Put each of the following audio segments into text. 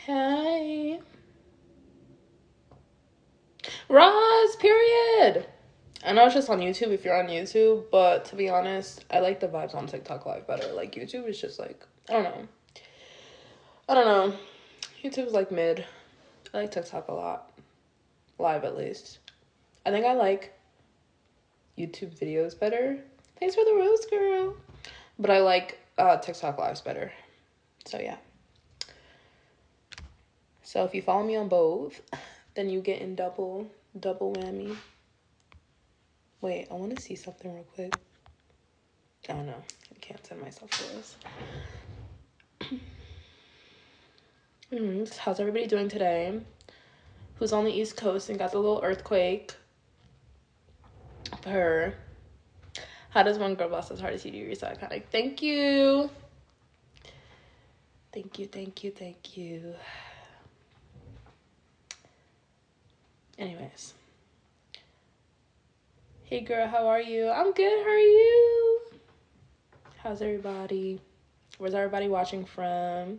Hey. Roz, period. I know it's just on YouTube if you're on YouTube, but to be honest, I like the vibes on TikTok Live better. Like, YouTube is just like, I don't know. I don't know. YouTube is like mid. I like TikTok a lot. Live, at least. I think I like YouTube videos better. Thanks for the rose, girl. But I like TikTok Lives better. So, yeah. So, if you follow me on both, then you get in double whammy. Wait, I want to see something real quick. Oh no, I can't send myself this. How's everybody doing today? Who's on the East Coast and got the little earthquake? Her. How does one girl boss as hard as you do? You're so iconic. Thank you. Thank you, thank you, thank you. Anyways. Hey girl, how are you? I'm good, how are you? How's everybody? Where's everybody watching from?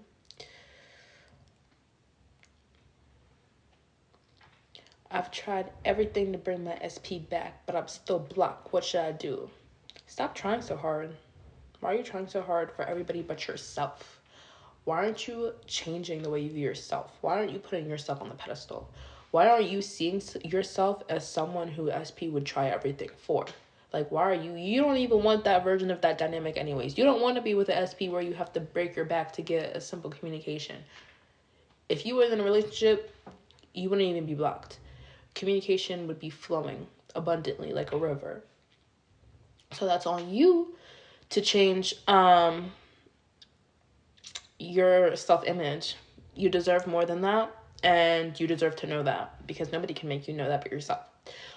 I've tried everything to bring my SP back, but I'm still blocked. What should I do? Stop trying so hard. Why are you trying so hard for everybody but yourself? Why aren't you changing the way you view yourself? Why aren't you putting yourself on the pedestal? Why aren't you seeing yourself as someone who SP would try everything for? Like, why are you don't even want that version of that dynamic anyways. You don't want to be with an SP where you have to break your back to get a simple communication. If you were in a relationship, you wouldn't even be blocked. Communication would be flowing abundantly like a river. So that's on you to change your self-image. You deserve more than that, and you deserve to know that, because nobody can make you know that but yourself.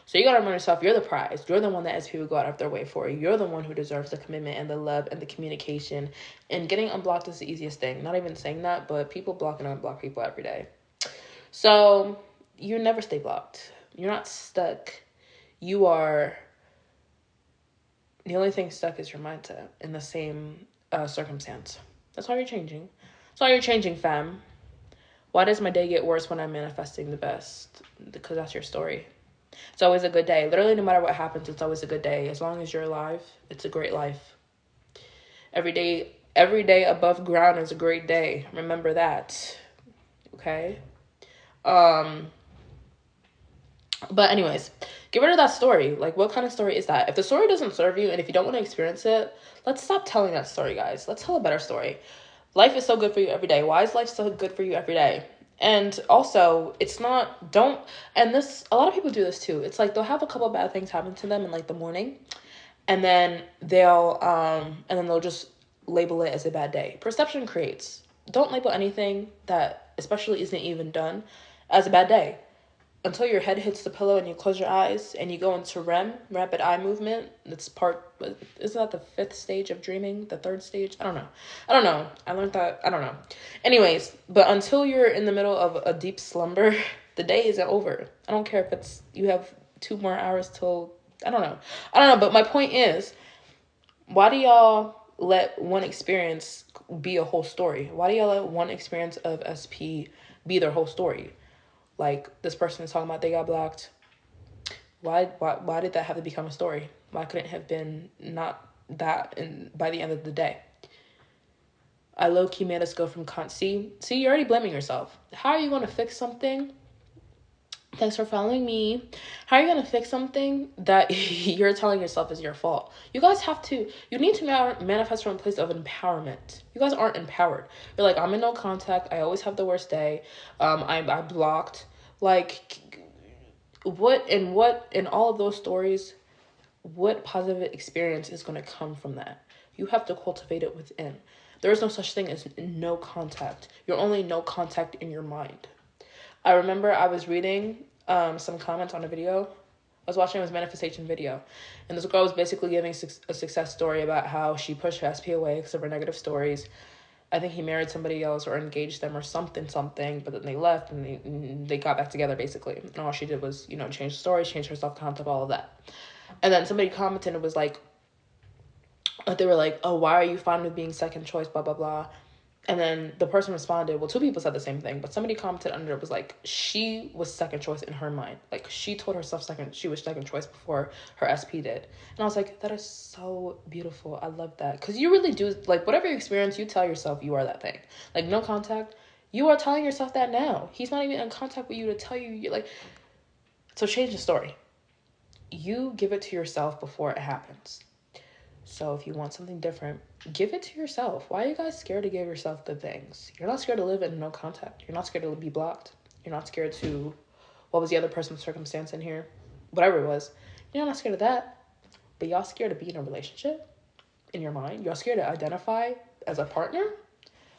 So you gotta remember yourself. You're the prize. You're the one that SP would go out of their way for. You're the one who deserves the commitment and the love and the communication. And getting unblocked is the easiest thing. Not even saying that, but people block and unblock people every day. So you never stay blocked. You're not stuck. You are... The only thing stuck is your mindset in the same circumstance. That's why you're changing. That's why you're changing, fam. Why does my day get worse when I'm manifesting the best? Because that's your story. It's always a good day. Literally, no matter what happens, it's always a good day. As long as you're alive, it's a great life. Every day above ground is a great day. Remember that. Okay? But anyways, get rid of that story. Like, what kind of story is that? If the story doesn't serve you and if you don't want to experience it, let's stop telling that story, guys. Let's tell a better story. Life is so good for you every day. Why is life so good for you every day? And also, it's not, don't, and this, a lot of people do this too. It's like they'll have a couple of bad things happen to them in like the morning, and then they'll just label it as a bad day. Perception creates. Don't label anything that especially isn't even done as a bad day until your head hits the pillow and you close your eyes and you go into REM, rapid eye movement. That's isn't that the 5th stage of dreaming? The 3rd stage? I don't know. I learned that. I don't know. Anyways, but until you're in the middle of a deep slumber, the day isn't over. I don't care if you have 2 more hours till, I don't know. But my point is, why do y'all let one experience be a whole story? Why do y'all let one experience of SP be their whole story? Like, this person is talking about they got blocked. Why did that have to become a story? Why couldn't it have been not that by the end of the day? I low-key made us go from see, you're already blaming yourself. How are you going to fix something? Thanks for following me. How are you going to fix something that you're telling yourself is your fault? You need to manifest from a place of empowerment. You guys aren't empowered. You're like, I'm in no contact. I always have the worst day. I'm blocked. Like, in all of those stories, what positive experience is going to come from that? You have to cultivate it within. There is no such thing as no contact. You're only no contact in your mind. I remember I was reading some comments on a video. I was watching a manifestation video, and this girl was basically giving a success story about how she pushed her SP away because of her negative stories. I think he married somebody else or engaged them or something, but then they left and they got back together basically. And all she did was, change the story, change her self-concept, all of that. And then somebody commented and was like, they were like, oh, why are you fine with being second choice, blah, blah, blah. And then the person responded, well, two people said the same thing, but somebody commented under it was like, she was second choice in her mind. Like, she told herself she was second choice before her SP did. And I was like, that is so beautiful. I love that. Because you really do, like, whatever you experience, you tell yourself you are that thing. Like, no contact, you are telling yourself that now. He's not even in contact with you to tell you, you're like, so change the story. You give it to yourself before it happens. So if you want something different, give it to yourself. Why are you guys scared to give yourself the things? You're not scared to live in no contact. You're not scared to be blocked. You're not scared to, what was the other person's circumstance in here? Whatever it was. You're not scared of that. But y'all scared to be in a relationship in your mind. Y'all scared to identify as a partner.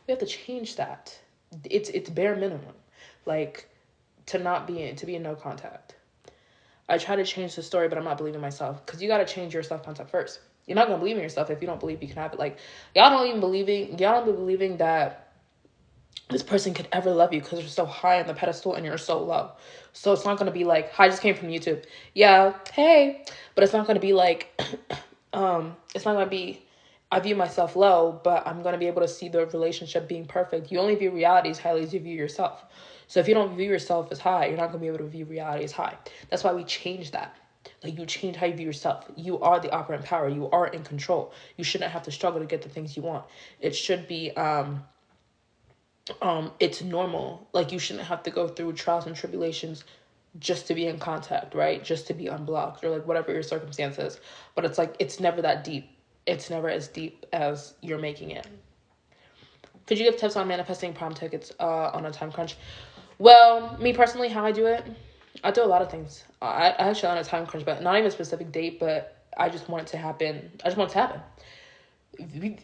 We have to change that. It's bare minimum. Like, to be in no contact. I try to change the story, but I'm not believing myself. Because you got to change your self-concept first. You're not going to believe in yourself if you don't believe you can have it. Like, y'all don't be believing that this person could ever love you because you're so high on the pedestal and you're so low. So it's not going to be like, hi, I just came from YouTube. Yeah, hey. But it's not going to be like, it's not going to be, I view myself low, but I'm going to be able to see the relationship being perfect. You only view reality as highly as you view yourself. So if you don't view yourself as high, you're not going to be able to view reality as high. That's why we change that. Like, you change how you view yourself. You are the operant power. You are in control. You shouldn't have to struggle to get the things you want. It should be, it's normal. Like, you shouldn't have to go through trials and tribulations just to be in contact, right? Just to be unblocked or like whatever your circumstances. But it's like, it's never that deep. It's never as deep as you're making it. Could you give tips on manifesting prom tickets on a time crunch? Well, me personally, how I do it, I do a lot of things. I actually on a time crunch, but not even a specific date, but I just want it to happen. I just want it to happen.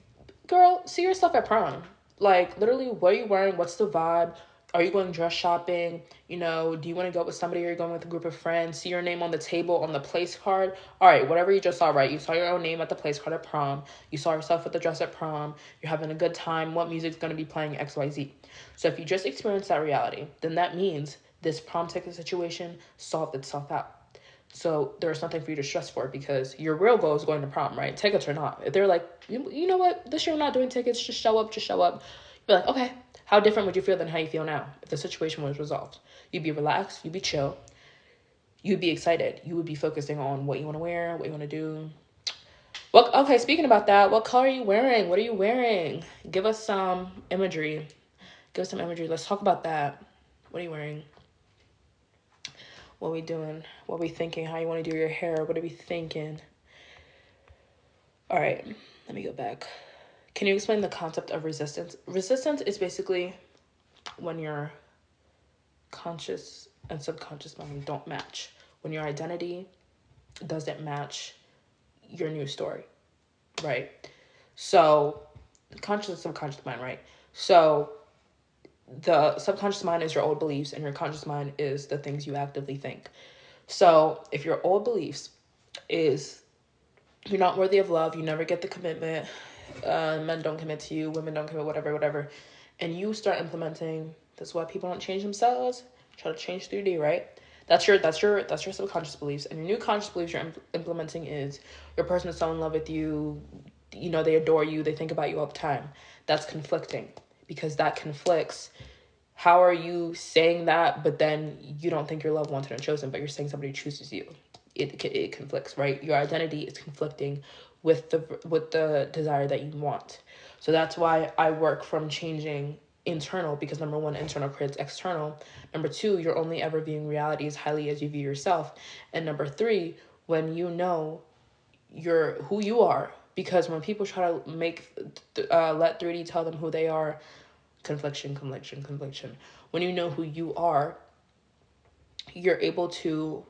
Girl, see yourself at prom. Like, literally, what are you wearing? What's the vibe? Are you going dress shopping? You know, do you want to go with somebody or are you going with a group of friends? See your name on the table, on the place card. All right, whatever you just saw, right? You saw your own name at the place card at prom. You saw yourself with the dress at prom. You're having a good time. What music's going to be playing? XYZ. So if you just experience that reality, then that means this prom ticket situation solved itself out. So there's nothing for you to stress for because your real goal is going to prom, right? Tickets or not. If they're like, you know what, this year I'm not doing tickets, just show up. You're like, okay, how different would you feel than how you feel now if the situation was resolved? You'd be relaxed, you'd be chill, you'd be excited. You would be focusing on what you want to wear, what you want to do. Well, okay, speaking about that, what color are you wearing? What are you wearing? Give us some imagery. Let's talk about that. What are you wearing? What are we doing? What are we thinking? How you want to do your hair? What are we thinking? All right, let me go back. Can you explain the concept of resistance? Resistance is basically when your conscious and subconscious mind don't match. When your identity doesn't match your new story, right? So, conscious and subconscious mind, right? So, the subconscious mind is your old beliefs and your conscious mind is the things you actively think. So, if your old beliefs is you're not worthy of love, you never get the commitment, men don't commit to you, women don't commit, whatever, and you start implementing, that's why people don't change themselves, try to change 3D, right? That's your subconscious beliefs. And your new conscious beliefs you're implementing is your person is so in love with you, you know, they adore you, they think about you all the time. That's conflicting because that conflicts. How are you saying that, but then you don't think you're loved, wanted, and chosen, but you're saying somebody chooses you? It conflicts, right? Your identity is conflicting with the desire that you want. So that's why I work from changing internal, because number one, internal creates external. Number two, you're only ever viewing reality as highly as you view yourself. And number three, when you know who you are, because when people try to let 3D tell them who they are, confliction. When you know who you are, you're able to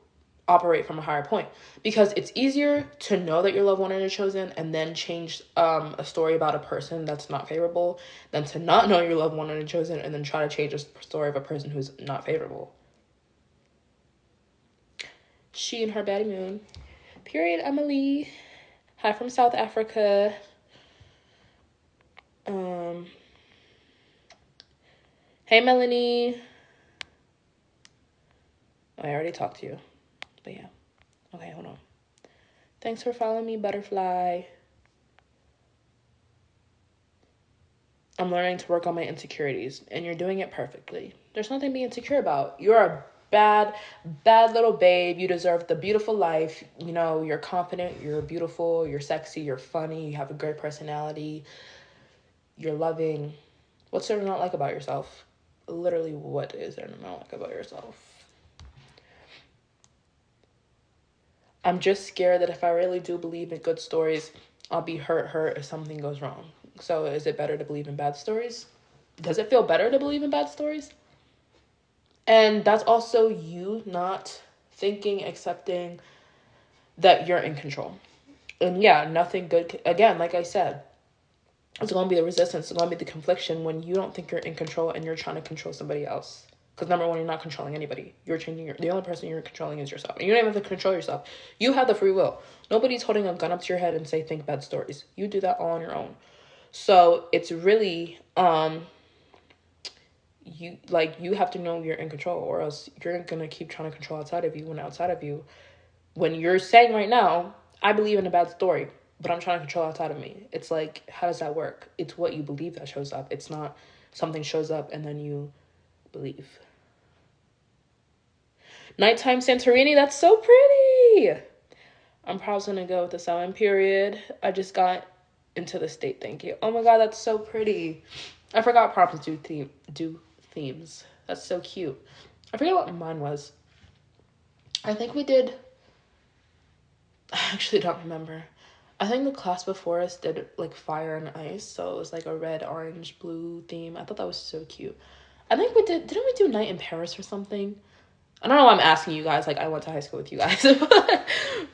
operate from a higher point, because it's easier to know that you're loved, wanted, and chosen and then change a story about a person that's not favorable than to not know you're loved, wanted, and chosen and then try to change a story of a person who's not favorable. She and her baddie moon. Period, Emily. Hi from South Africa. Hey, Melanie. I already talked to you. But yeah. Okay, hold on. Thanks for following me, Butterfly. I'm learning to work on my insecurities, and you're doing it perfectly. There's nothing to be insecure about. You're a bad little babe. You deserve the beautiful life. You know, you're confident, you're beautiful, you're sexy, you're funny, you have a great personality, you're loving. What's there to not like about yourself? Literally, what is there to not like about yourself? I'm just scared that if I really do believe in good stories, I'll be hurt if something goes wrong. So is it better to believe in bad stories? Does it feel better to believe in bad stories? And that's also you not thinking, accepting that you're in control. And yeah, nothing good. Again, like I said, it's going to be the resistance. It's going to be the confliction when you don't think you're in control and you're trying to control somebody else. Because number one, you're not controlling anybody. You're changing the only person you're controlling is yourself. And you don't even have to control yourself. You have the free will. Nobody's holding a gun up to your head and say, think bad stories. You do that all on your own. So it's really, you have to know you're in control, or else you're going to keep trying to control outside of you, when you're saying right now, I believe in a bad story, but I'm trying to control outside of me. It's like, how does that work? It's what you believe that shows up. It's not something shows up and then you believe. Nighttime Santorini, that's so pretty. I'm probably going to go with the 7 period. I just got into the state, thank you. Oh my god, that's so pretty. I forgot prompts do themes. That's so cute. I forget what mine was. I think we did... I actually don't remember. I think the class before us did like fire and ice, so it was like a red, orange, blue theme. I thought that was so cute. I think didn't we do night in Paris or something? I don't know why I'm asking you guys, like I went to high school with you guys.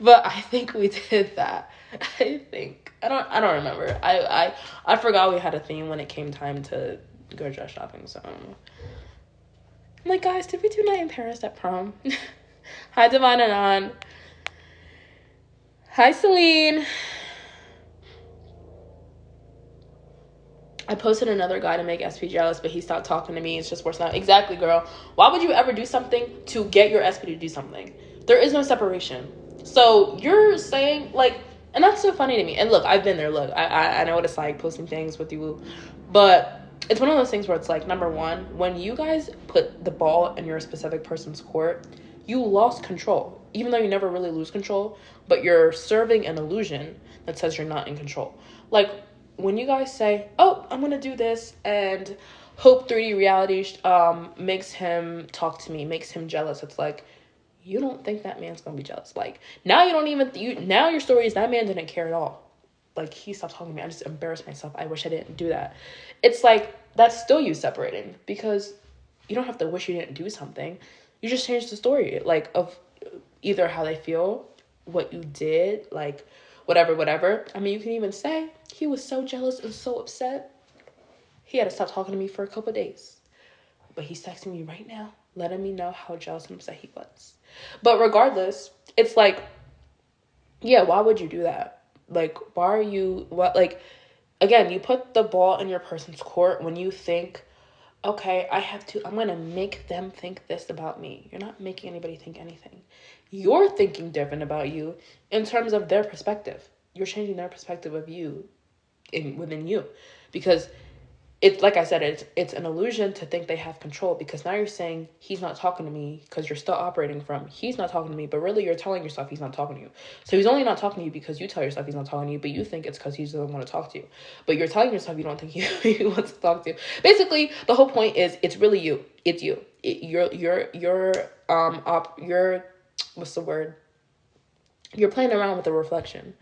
But I think we did that. I think. I don't remember. I forgot we had a theme when it came time to go dress shopping, so I'm like, guys, did we do night in Paris at prom? Hi Divine and An. Hi Celine. I posted another guy to make SP jealous, but he stopped talking to me. It's just worse now. Exactly, girl. Why would you ever do something to get your SP to do something? There is no separation. So you're saying, like, and that's so funny to me. And look, I've been there. Look, I know what it's like posting things with you. But it's one of those things where it's like, number one, when you guys put the ball in your specific person's court, you lost control. Even though you never really lose control, but you're serving an illusion that says you're not in control. Like, when you guys say, oh, I'm going to do this, and hope 3D reality makes him talk to me, makes him jealous, it's like, you don't think that man's going to be jealous. Like, now you don't even, now your story is that man didn't care at all. Like, he stopped talking to me. I just embarrassed myself. I wish I didn't do that. It's like, that's still you separating, because you don't have to wish you didn't do something. You just change the story, like, of either how they feel, what you did, like, whatever. I mean, you can even say he was so jealous and so upset. He had to stop talking to me for a couple of days. But he's texting me right now, letting me know how jealous and upset he was. But regardless, it's like, yeah, why would you do that? Like, why are you, again, you put the ball in your person's court when you think, okay, I'm going to make them think this about me. You're not making anybody think anything. You're thinking different about you in terms of their perspective. You're changing their perspective of you within you. Because it's like I said, it's an illusion to think they have control, because now you're saying he's not talking to me because you're still operating from he's not talking to me, but really you're telling yourself he's not talking to you. So he's only not talking to you because you tell yourself he's not talking to you, but you think it's because he doesn't want to talk to you. But you're telling yourself you don't think he wants to talk to you. Basically, the whole point is it's really you. It's you. You're what's the word? You're playing around with the reflection.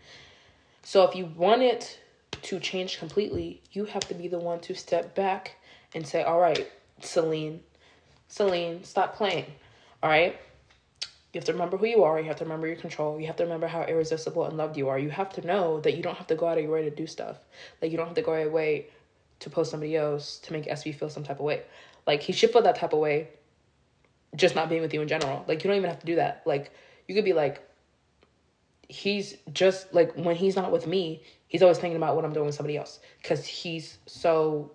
So if you want it to change completely, you have to be the one to step back and say, all right, Celine, stop playing. All right. You have to remember who you are. You have to remember your control. You have to remember how irresistible and loved you are. You have to know that you don't have to go out of your way to do stuff. Like, you don't have to go out of your way to post somebody else to make SB feel some type of way. Like, he should feel that type of way just not being with you in general. Like, you don't even have to do that. Like, you could be like, he's just, like, when he's not with me, he's always thinking about what I'm doing with somebody else, because he's so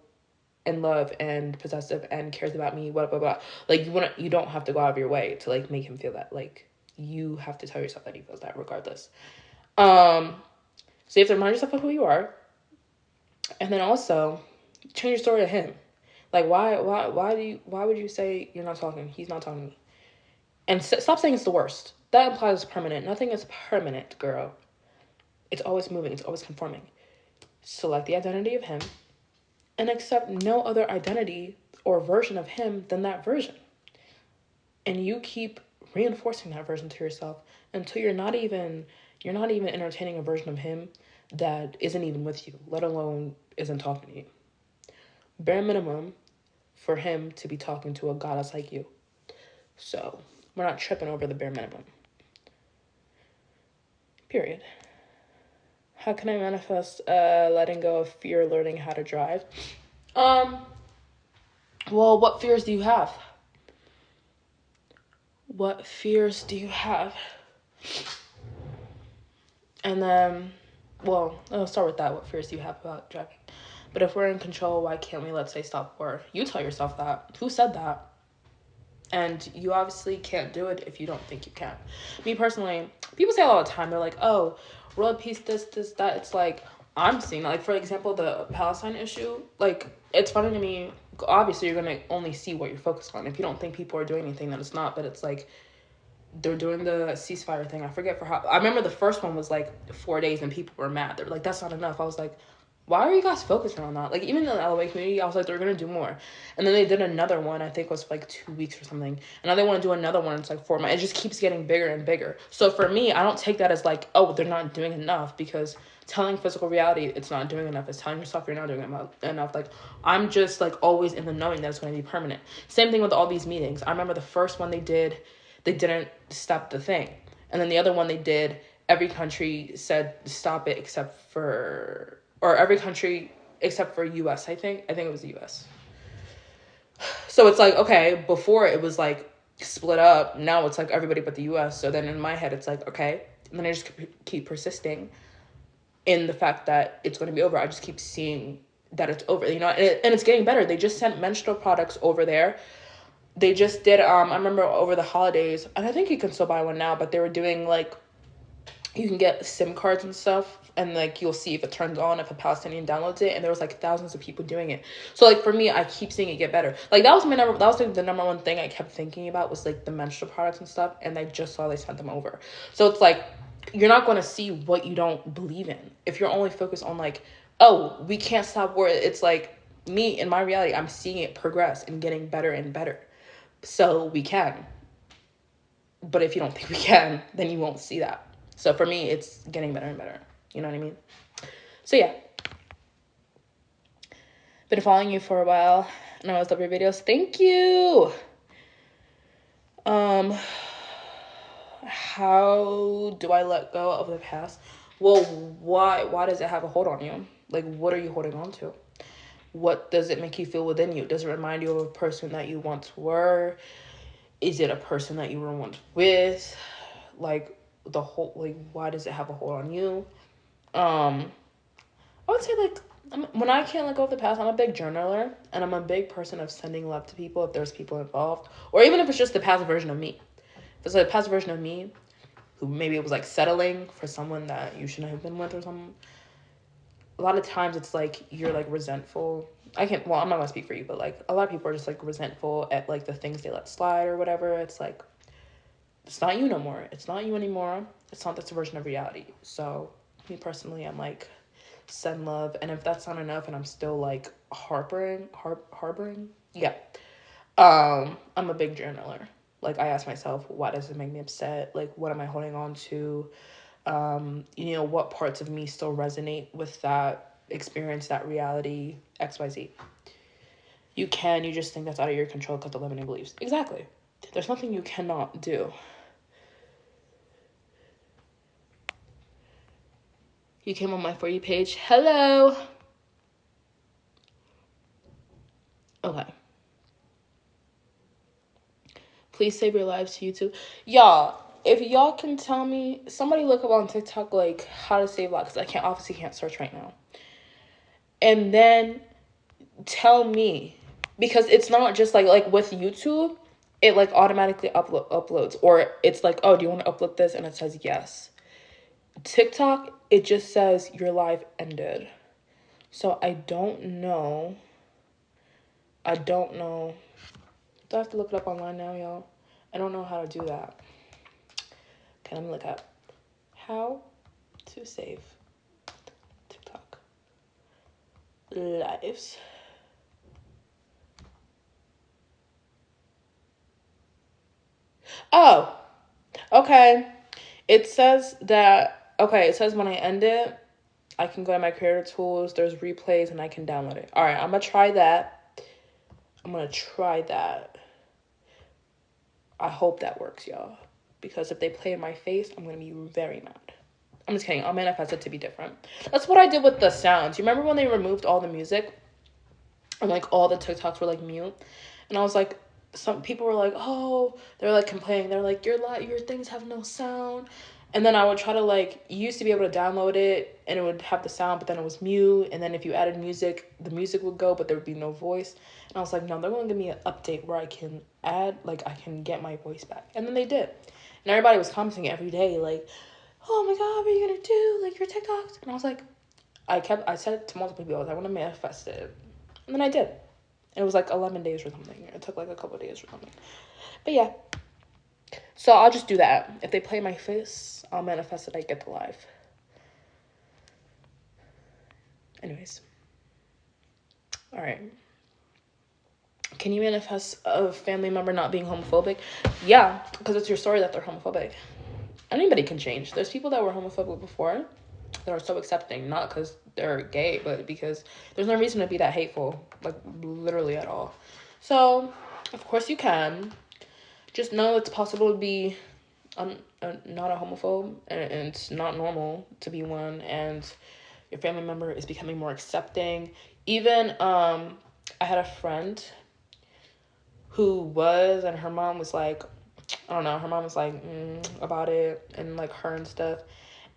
in love and possessive and cares about me, blah, blah, blah. Like, you don't have to go out of your way to, like, make him feel that. Like, you have to tell yourself that he feels that regardless. So you have to remind yourself of who you are. And then also change your story to him. Like, why would you say you're not talking? He's not talking to me. And stop saying it's the worst. That implies it's permanent. Nothing is permanent, girl. It's always moving. It's always conforming. Select the identity of him and accept no other identity or version of him than that version. And you keep reinforcing that version to yourself until you're not even entertaining a version of him that isn't even with you, let alone isn't talking to you. Bare minimum for him to be talking to a goddess like you. So we're not tripping over the bare minimum. Period. How can I manifest letting go of fear, learning how to drive? Well, what fears do you have? What fears do you have? And then, well, I'll start with that. What fears do you have about driving? But if we're in control, why can't we, let's say, stop war? You tell yourself that. Who said that? And you obviously can't do it if you don't think you can. Me personally, people say all the time, they're like, oh, world peace, this, that. It's like, I'm seeing, like, for example, the Palestine issue, like, it's funny to me, obviously you're going to only see what you're focused on. If you don't think people are doing anything, then it's not, but it's like, they're doing the ceasefire thing. I forget for how, I remember the first one was like 4 days and people were mad. They're like, that's not enough. I was like, why are you guys focusing on that? Like, even in the LA community, I was like, they're going to do more. And then they did another one, I think it was like 2 weeks or something. And now they want to do another one. It's like 4 months. It just keeps getting bigger and bigger. So for me, I don't take that as like, oh, they're not doing enough, because telling physical reality it's not doing enough is telling yourself you're not doing enough. Like, I'm just like always in the knowing that it's going to be permanent. Same thing with all these meetings. I remember the first one they didn't stop the thing. And then the other one they did, every country said stop it every country except for US, I think it was the US. So it's like, okay, before it was like split up, now it's like everybody but the US. So then in my head it's like, okay. And then I just keep persisting in the fact that it's going to be over. I just keep seeing that it's over, and it's getting better. They just sent menstrual products over there. They just did, I remember over the holidays, and I think you can still buy one now, but they were doing, like, you can get SIM cards and stuff, and, like, you'll see if it turns on, if a Palestinian downloads it, and there was, like, thousands of people doing it. So, like, for me, I keep seeing it get better. Like, that was like, the number one thing I kept thinking about was, like, the menstrual products and stuff, and I just saw they sent them over. So, it's, like, you're not going to see what you don't believe in. If you're only focused on, like, oh, we can't stop war, it's, like, me, in my reality, I'm seeing it progress and getting better and better. So we can. But if you don't think we can, then you won't see that. So for me, it's getting better and better. You know what I mean? So yeah. Been following you for a while, and I always love your videos. Thank you. How do I let go of the past? Well, why does it have a hold on you? Like, what are you holding on to? What does it make you feel within you? Does it remind you of a person that you once were? Is it a person that you were once with? Like, why does it have a hold on you? I would say, like, when I can't let go of the past, I'm a big journaler, and I'm a big person of sending love to people if there's people involved, or even if it's just the past version of me. If it's like a past version of me who maybe it was like settling for someone that you shouldn't have been with or something. A lot of times it's like you're like resentful. I'm not gonna speak for you, but like a lot of people are just like resentful at like the things they let slide or whatever. It's like, it's not you no more. It's not you anymore. It's not this version of reality. So me personally, I'm like, send love. And if that's not enough and I'm still like harboring, yeah. I'm a big journaler. Like, I ask myself, why does it make me upset? Like, what am I holding on to? What parts of me still resonate with that experience, that reality, XYZ. You just think that's out of your control because of limiting beliefs. Exactly. There's nothing you cannot do. You came on my For You page. Hello. Okay. Please save your lives to YouTube. Y'all, if y'all can tell me, somebody look up on TikTok, like, how to save lives, because I obviously can't search right now. And then tell me, because it's not just like with YouTube, it like automatically uploads, or it's like, oh, do you want to upload this? And it says yes. TikTok, it just says your life ended. So I don't know I don't know. Do I have to look it up online now, y'all? I don't know how to do that. Okay, let me look up how to save TikTok lives. Oh, okay. It says that, okay, it says when I end it, I can go to my creator tools, there's replays, and I can download it. All right, I'm going to try that. I hope that works, y'all. Because if they play in my face, I'm going to be very mad. I'm just kidding. I'll manifest it to be different. That's what I did with the sounds. You remember when they removed all the music? And, like, all the TikToks were, like, mute? And I was like, some people were like, oh, they're, like, complaining. They're like, your things have no sound. And then I would try to, like, you used to be able to download it, and it would have the sound, but then it was mute. And then if you added music, the music would go, but there would be no voice. And I was like, no, they're going to give me an update where I can add, like, I can get my voice back. And then they did. And everybody was commenting every day, like, oh, my God, what are you going to do? Like, your TikToks? And I was like, I said it to multiple people. I was like, I want to manifest it. And then I did. And it was like 11 days or something. It took like a couple of days or something. But yeah. So I'll just do that. If they play my face, I'll manifest that I get the live. Anyways. All right. Can you manifest a family member not being homophobic? Yeah, because it's your story that they're homophobic. Anybody can change. There's people that were homophobic before that are so accepting, not because they're gay, but because there's no reason to be that hateful, like literally at all. So, of course you can. Just know it's possible to be not a homophobe, and it's not normal to be one, and your family member is becoming more accepting. Even I had a friend who was, and her mom was like, I don't know, her mom was like about it, and like her and stuff.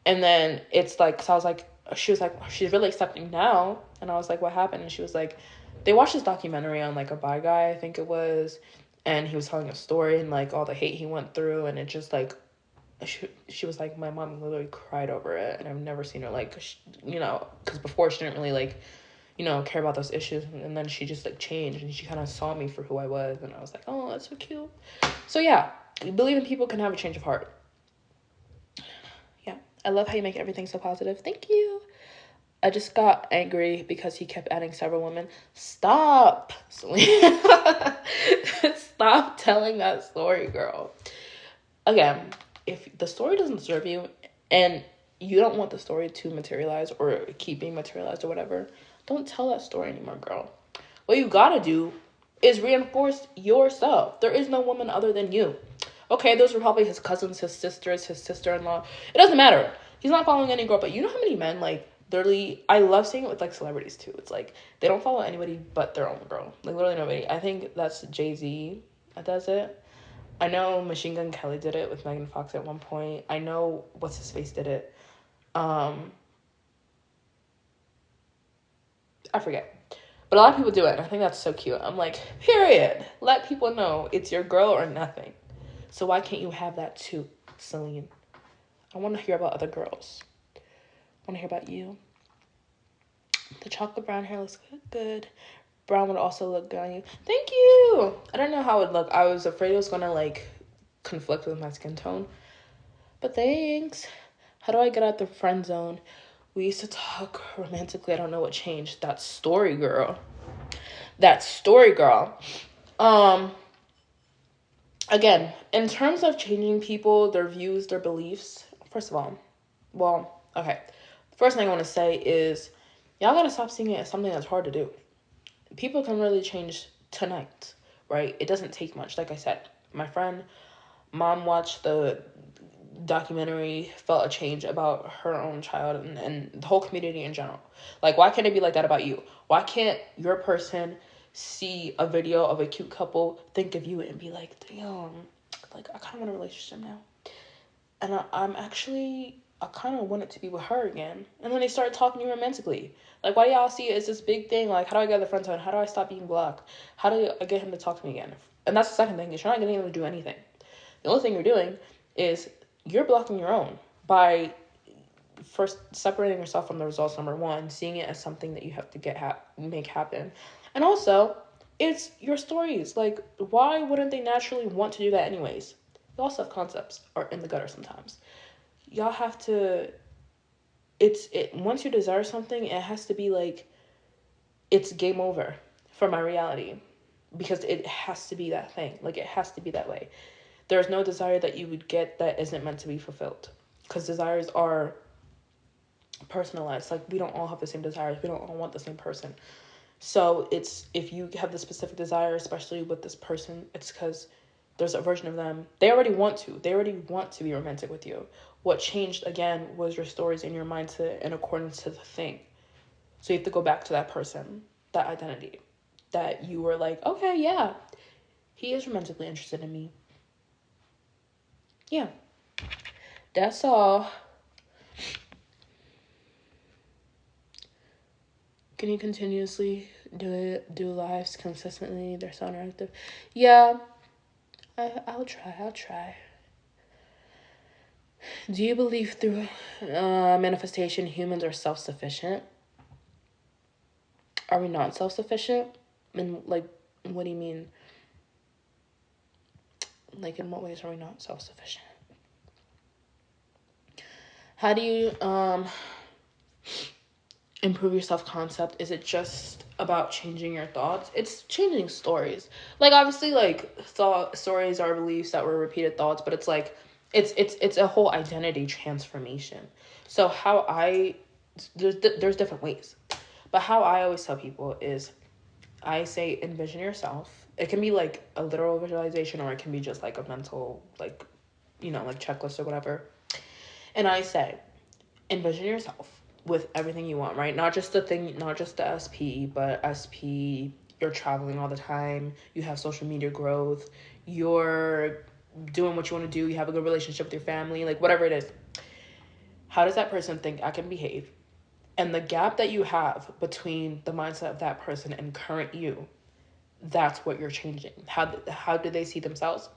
And then it's like, so I was like, she was like, she's really accepting now. And I was like, what happened? And she was like, they watched this documentary on like a bi guy, I think it was, and he was telling a story and like all the hate he went through, and it just like, she was like, my mom literally cried over it, and I've never seen her like, because before she didn't really like, care about those issues, and then she just like changed, and she kind of saw me for who I was, and I was like, oh, that's so cute. So yeah, believing people can have a change of heart. Yeah, I love how you make everything so positive. Thank you. I just got angry because he kept adding several women. Stop, Selena. Stop telling that story, girl. Again, if the story doesn't serve you and you don't want the story to materialize or keep being materialized or whatever, don't tell that story anymore, girl. What you gotta do is reinforce yourself. There is no woman other than you. Okay, those were probably his cousins, his sisters, his sister-in-law. It doesn't matter. He's not following any girl, but you know how many men, like, literally, I love seeing it with, like, celebrities, too. It's like, they don't follow anybody but their own girl. Like, literally nobody. I think that's Jay-Z that does it. I know Machine Gun Kelly did it with Megan Fox at one point. I know What's-His-Face did it. I forget. But a lot of people do it, and I think that's so cute. I'm like, period. Let people know it's your girl or nothing. So why can't you have that too, Celine? I want to hear about other girls. I want to hear about you. The chocolate brown hair looks good. Brown would also look good on you. Thank you. I don't know how it would look. I was afraid it was going to, like, conflict with my skin tone. But thanks. How do I get out the friend zone? We used to talk romantically. I don't know what changed. That story girl. Again, in terms of changing people, their views, their beliefs, first of all, okay. First thing I want to say is y'all got to stop seeing it as something that's hard to do. People can really change tonight, right? It doesn't take much. Like I said, my friend, mom watched the documentary, felt a change about her own child and the whole community in general. Like, why can't it be like that about you? Why can't your person see a video of a cute couple, think of you, and be like, damn, like, I kind of want a relationship now. And I kind of want it to be with her again. And then they start talking to you romantically. Like, why do y'all see it as this big thing? Like, how do I get the friend zone? How do I stop being blocked? How do I get him to talk to me again? And that's the second thing, is you're not getting him to do anything. The only thing you're doing is you're blocking your own by first separating yourself from the results, number one, seeing it as something that you have to make happen. And also, It's your stories. Like, why wouldn't they naturally want to do that anyways? Y'all self-concepts are in the gutter sometimes. Y'all have to, once you desire something, it has to be like, it's game over for my reality. Because it has to be that thing. Like, it has to be that way. There's no desire that you would get that isn't meant to be fulfilled. Because desires are personalized. Like, we don't all have the same desires. We don't all want the same person. So it's, if you have the specific desire, especially with this person, it's because there's a version of them. They already want to be romantic with you. What changed, again, was your stories and your mindset in accordance to the thing. So you have to go back to that person, that identity, that you were like, okay, yeah, he is romantically interested in me. Yeah. That's all. Can you continuously do lives consistently? They're so interactive. Yeah, I'll try. Do you believe through manifestation humans are self-sufficient? Are we not self-sufficient? And like, what do you mean? Like, in what ways are we not self-sufficient? How do you improve your self-concept? Is it just about changing your thoughts? It's changing stories. Like, obviously, like, stories are beliefs that were repeated thoughts, but it's like, it's a whole identity transformation. So how there's different ways, but how I always tell people is, I say envision yourself. It can be like a literal visualization, or it can be just like a mental, like, like checklist or whatever. And I say, envision yourself with everything you want, right? Not just the thing, not just the SP, but SP, you're traveling all the time, you have social media growth, you're doing what you want to do, you have a good relationship with your family, like whatever it is. How does that person think I can behave? And the gap that you have between the mindset of that person and current you, that's what you're changing. How do they see themselves?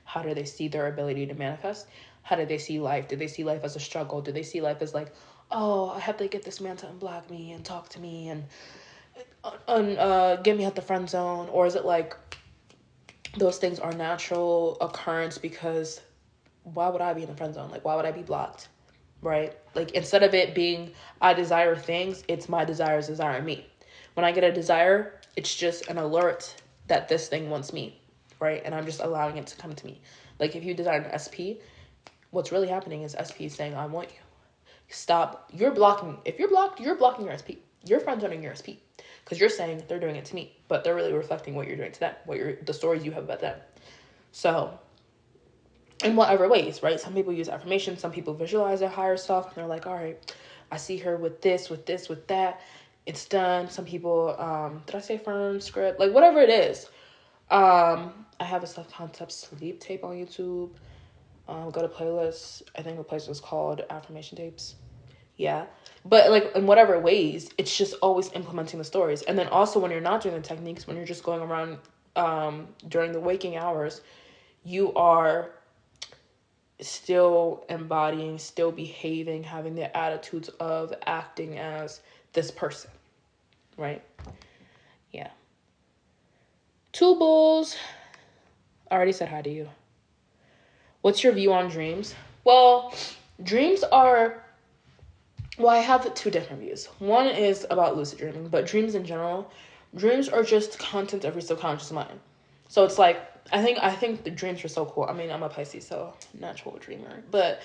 How do they see their ability to manifest? How do they see life? Do they see life as a struggle? Do they see life as like, oh, I have to get this man to unblock me and talk to me and get me out the friend zone? Or is it like, those things are natural occurrence, because why would I be in the friend zone? Like, why would I be blocked? Right? Like, instead of it being I desire things, it's my desires desire me. When I get a desire, it's just an alert that this thing wants me, right? And I'm just allowing it to come to me. Like, if you desire an SP, what's really happening is SP is saying, I want you. Stop. You're blocking. If you're blocked, you're blocking your SP. You're friend zoning your SP. Because you're saying they're doing it to me, but they're really reflecting what you're doing to them, the stories you have about them. So, in whatever ways, right? Some people use affirmations, some people visualize their higher self, and they're like, all right, I see her with this, with this, with that. It's done. Some people, did I say firm script? Like, whatever it is. I have a self-concept sleep tape on YouTube. Go to playlists. I think the place was called Affirmation Tapes. Yeah. But, like, in whatever ways, it's just always implementing the stories. And then also, when you're not doing the techniques, when you're just going around during the waking hours, you are still embodying, still behaving, having the attitudes of acting as this person, right? Yeah. Two bulls. I already said hi to you. What's your view on dreams? Well, dreams are, I have two different views. One is about lucid dreaming, but dreams in general, dreams are just content of your subconscious mind. So it's like, I think the dreams are so cool. I mean, I'm a Pisces, so natural dreamer, but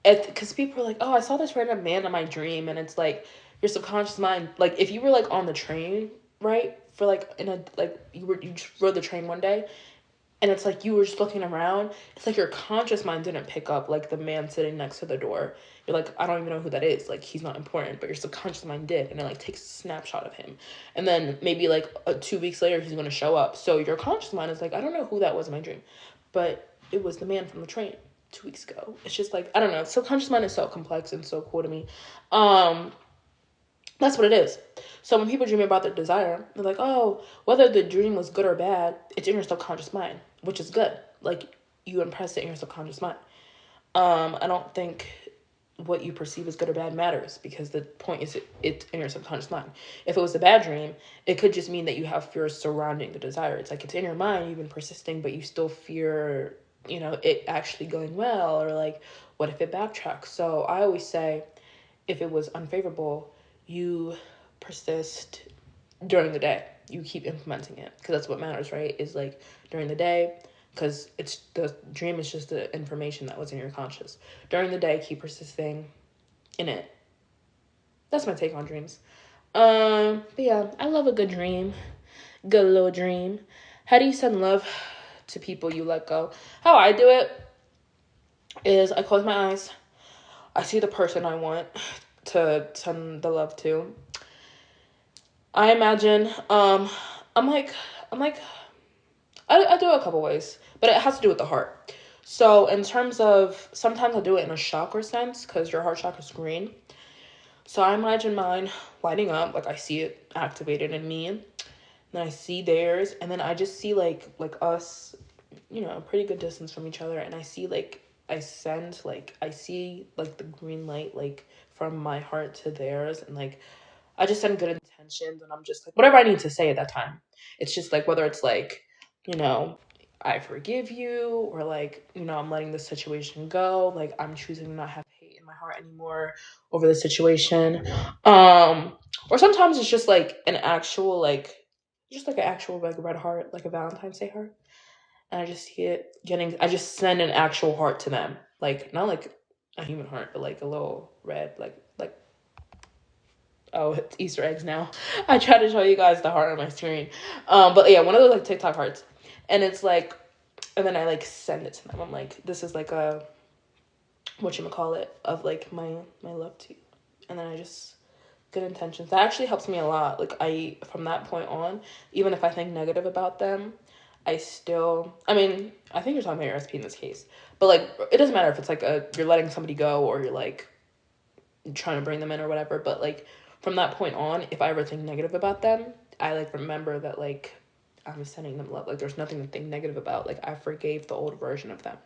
because people are like, oh, I saw this random man in my dream, and it's like your subconscious mind, like if you were like on the train, right, for like you just rode the train one day, and it's like you were just looking around, it's like your conscious mind didn't pick up like the man sitting next to the door. You're like, I don't even know who that is, like he's not important, but your subconscious mind did, and it like takes a snapshot of him, and then maybe like 2 weeks later he's gonna show up, so your conscious mind is like, I don't know who that was in my dream, but it was the man from the train 2 weeks ago. It's just like, I don't know, subconscious mind is so complex and so cool to me. That's what it is. So when people dream about their desire, they're like, oh, whether the dream was good or bad, it's in your subconscious mind, which is good. Like, you impress it in your subconscious mind. I don't think what you perceive as good or bad matters, because the point is it's in your subconscious mind. If it was a bad dream, it could just mean that you have fears surrounding the desire. It's like it's in your mind, you've been persisting, but you still fear, it actually going well, or like, what if it backtracks? So I always say, if it was unfavorable, you persist during the day. You keep implementing it, because that's what matters, right? Is like during the day, because it's the dream is just the information that was in your conscious. During the day, keep persisting in it. That's my take on dreams. But yeah, I love a good dream, good little dream. How do you send love to people you let go? How I do it is I close my eyes. I see the person I want to send the love to. I imagine. I'm like, I do it a couple ways, but it has to do with the heart. So in terms of, sometimes I'll do it in a chakra sense, because your heart chakra is green. So I imagine mine lighting up, like I see it activated in me, and then I see theirs, and then I just see like us, a pretty good distance from each other, and I see like I see like the green light like from my heart to theirs, and like I just send good intentions, and I'm just like whatever I need to say at that time. It's just like whether it's like, you know, I forgive you, or like, I'm letting this situation go. Like I'm choosing to not have hate in my heart anymore over the situation. Um, or sometimes it's just like an actual like just like an actual like red heart, like a Valentine's Day heart. And I just see it getting I just send an actual heart to them. Like not like a human heart, but like a little red, like oh, it's Easter eggs now. I try to show you guys the heart on my screen. But yeah, one of those like TikTok hearts. And it's like, and then I like send it to them. I'm like, this is like a, whatchamacallit, of like my love to you. And then I just, good intentions. That actually helps me a lot. Like from that point on, even if I think negative about them, I think you're talking about your SP in this case. But like, it doesn't matter if it's like you're letting somebody go, or you're like, trying to bring them in or whatever, but like from that point on, if I ever think negative about them, I like remember that like I'm sending them love. Like there's nothing to think negative about. Like I forgave the old version of them.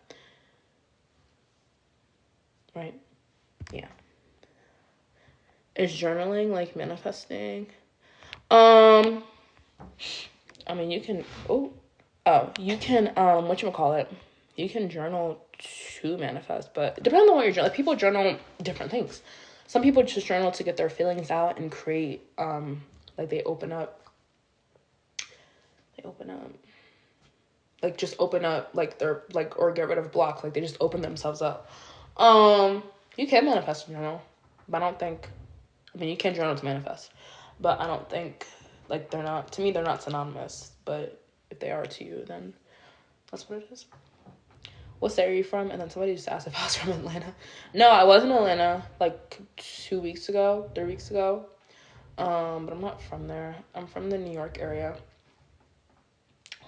Right? Yeah. Is journaling like manifesting? Um you can you can whatchamacallit, you can journal to manifest, but depending on what you're journaling, like people journal different things. Some people just journal to get their feelings out and create like they open up like just open up like their like, or get rid of blocks, like they just open themselves up. You can manifest a journal, but I don't think, you can journal to manifest, but I don't think, like, they're not synonymous, but if they are to you, then that's what it is. What state are you from? And then somebody just asked if I was from Atlanta. No, I was in Atlanta like 2 weeks ago, 3 weeks ago. But I'm not from there. I'm from the New York area.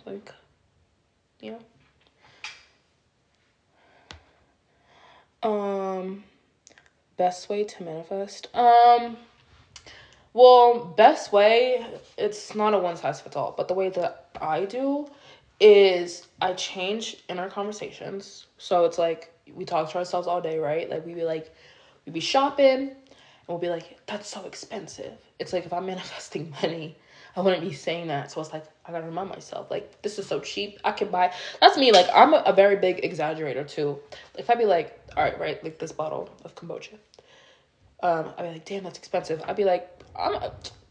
Like, yeah. Um, Best way to manifest. Well, best way, it's not a one size fits all, but the way that I do is I change in our conversations. So it's like we talk to ourselves all day, right? Like we'd be shopping and we'll be like, that's so expensive. It's like if I'm manifesting money, I wouldn't be saying that. So it's like I gotta remind myself, like, this is so cheap. I can buy, that's me, like I'm a very big exaggerator too. If I'd be like, all right, like this bottle of kombucha. I'd be like, damn, that's expensive. I'd be like,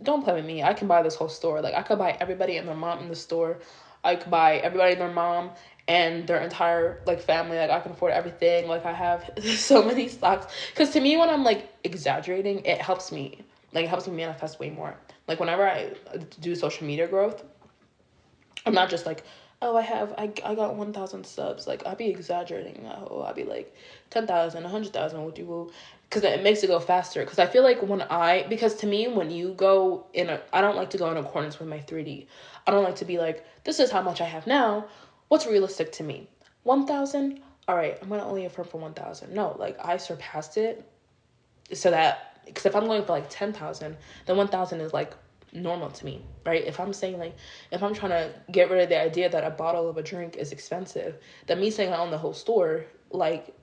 don't play with me. I can buy this whole store. Like, I could buy everybody and their mom in the store. I could buy everybody and their mom and their entire, like, family. Like, I can afford everything. Like, I have so many stocks. Because to me, when I'm, like, exaggerating, it helps me. Like, it helps me manifest way more. Like, whenever I do social media growth, I'm not just like, oh, I got 1,000 subs. Like, I'll be exaggerating that whole. I'll be like 10,000, 100,000, what you, because it makes it go faster. Because I feel like because to me, when you go I don't like to go in accordance with my 3D. I don't like to be like, this is how much I have now. What's realistic to me? 1,000? All right, I'm going to only affirm for 1,000. No, like, I surpassed it so that, because if I'm going for like 10,000, then 1,000 is like normal to me, right? If I'm saying like, if I'm trying to get rid of the idea that a bottle of a drink is expensive, then me saying I own the whole store, like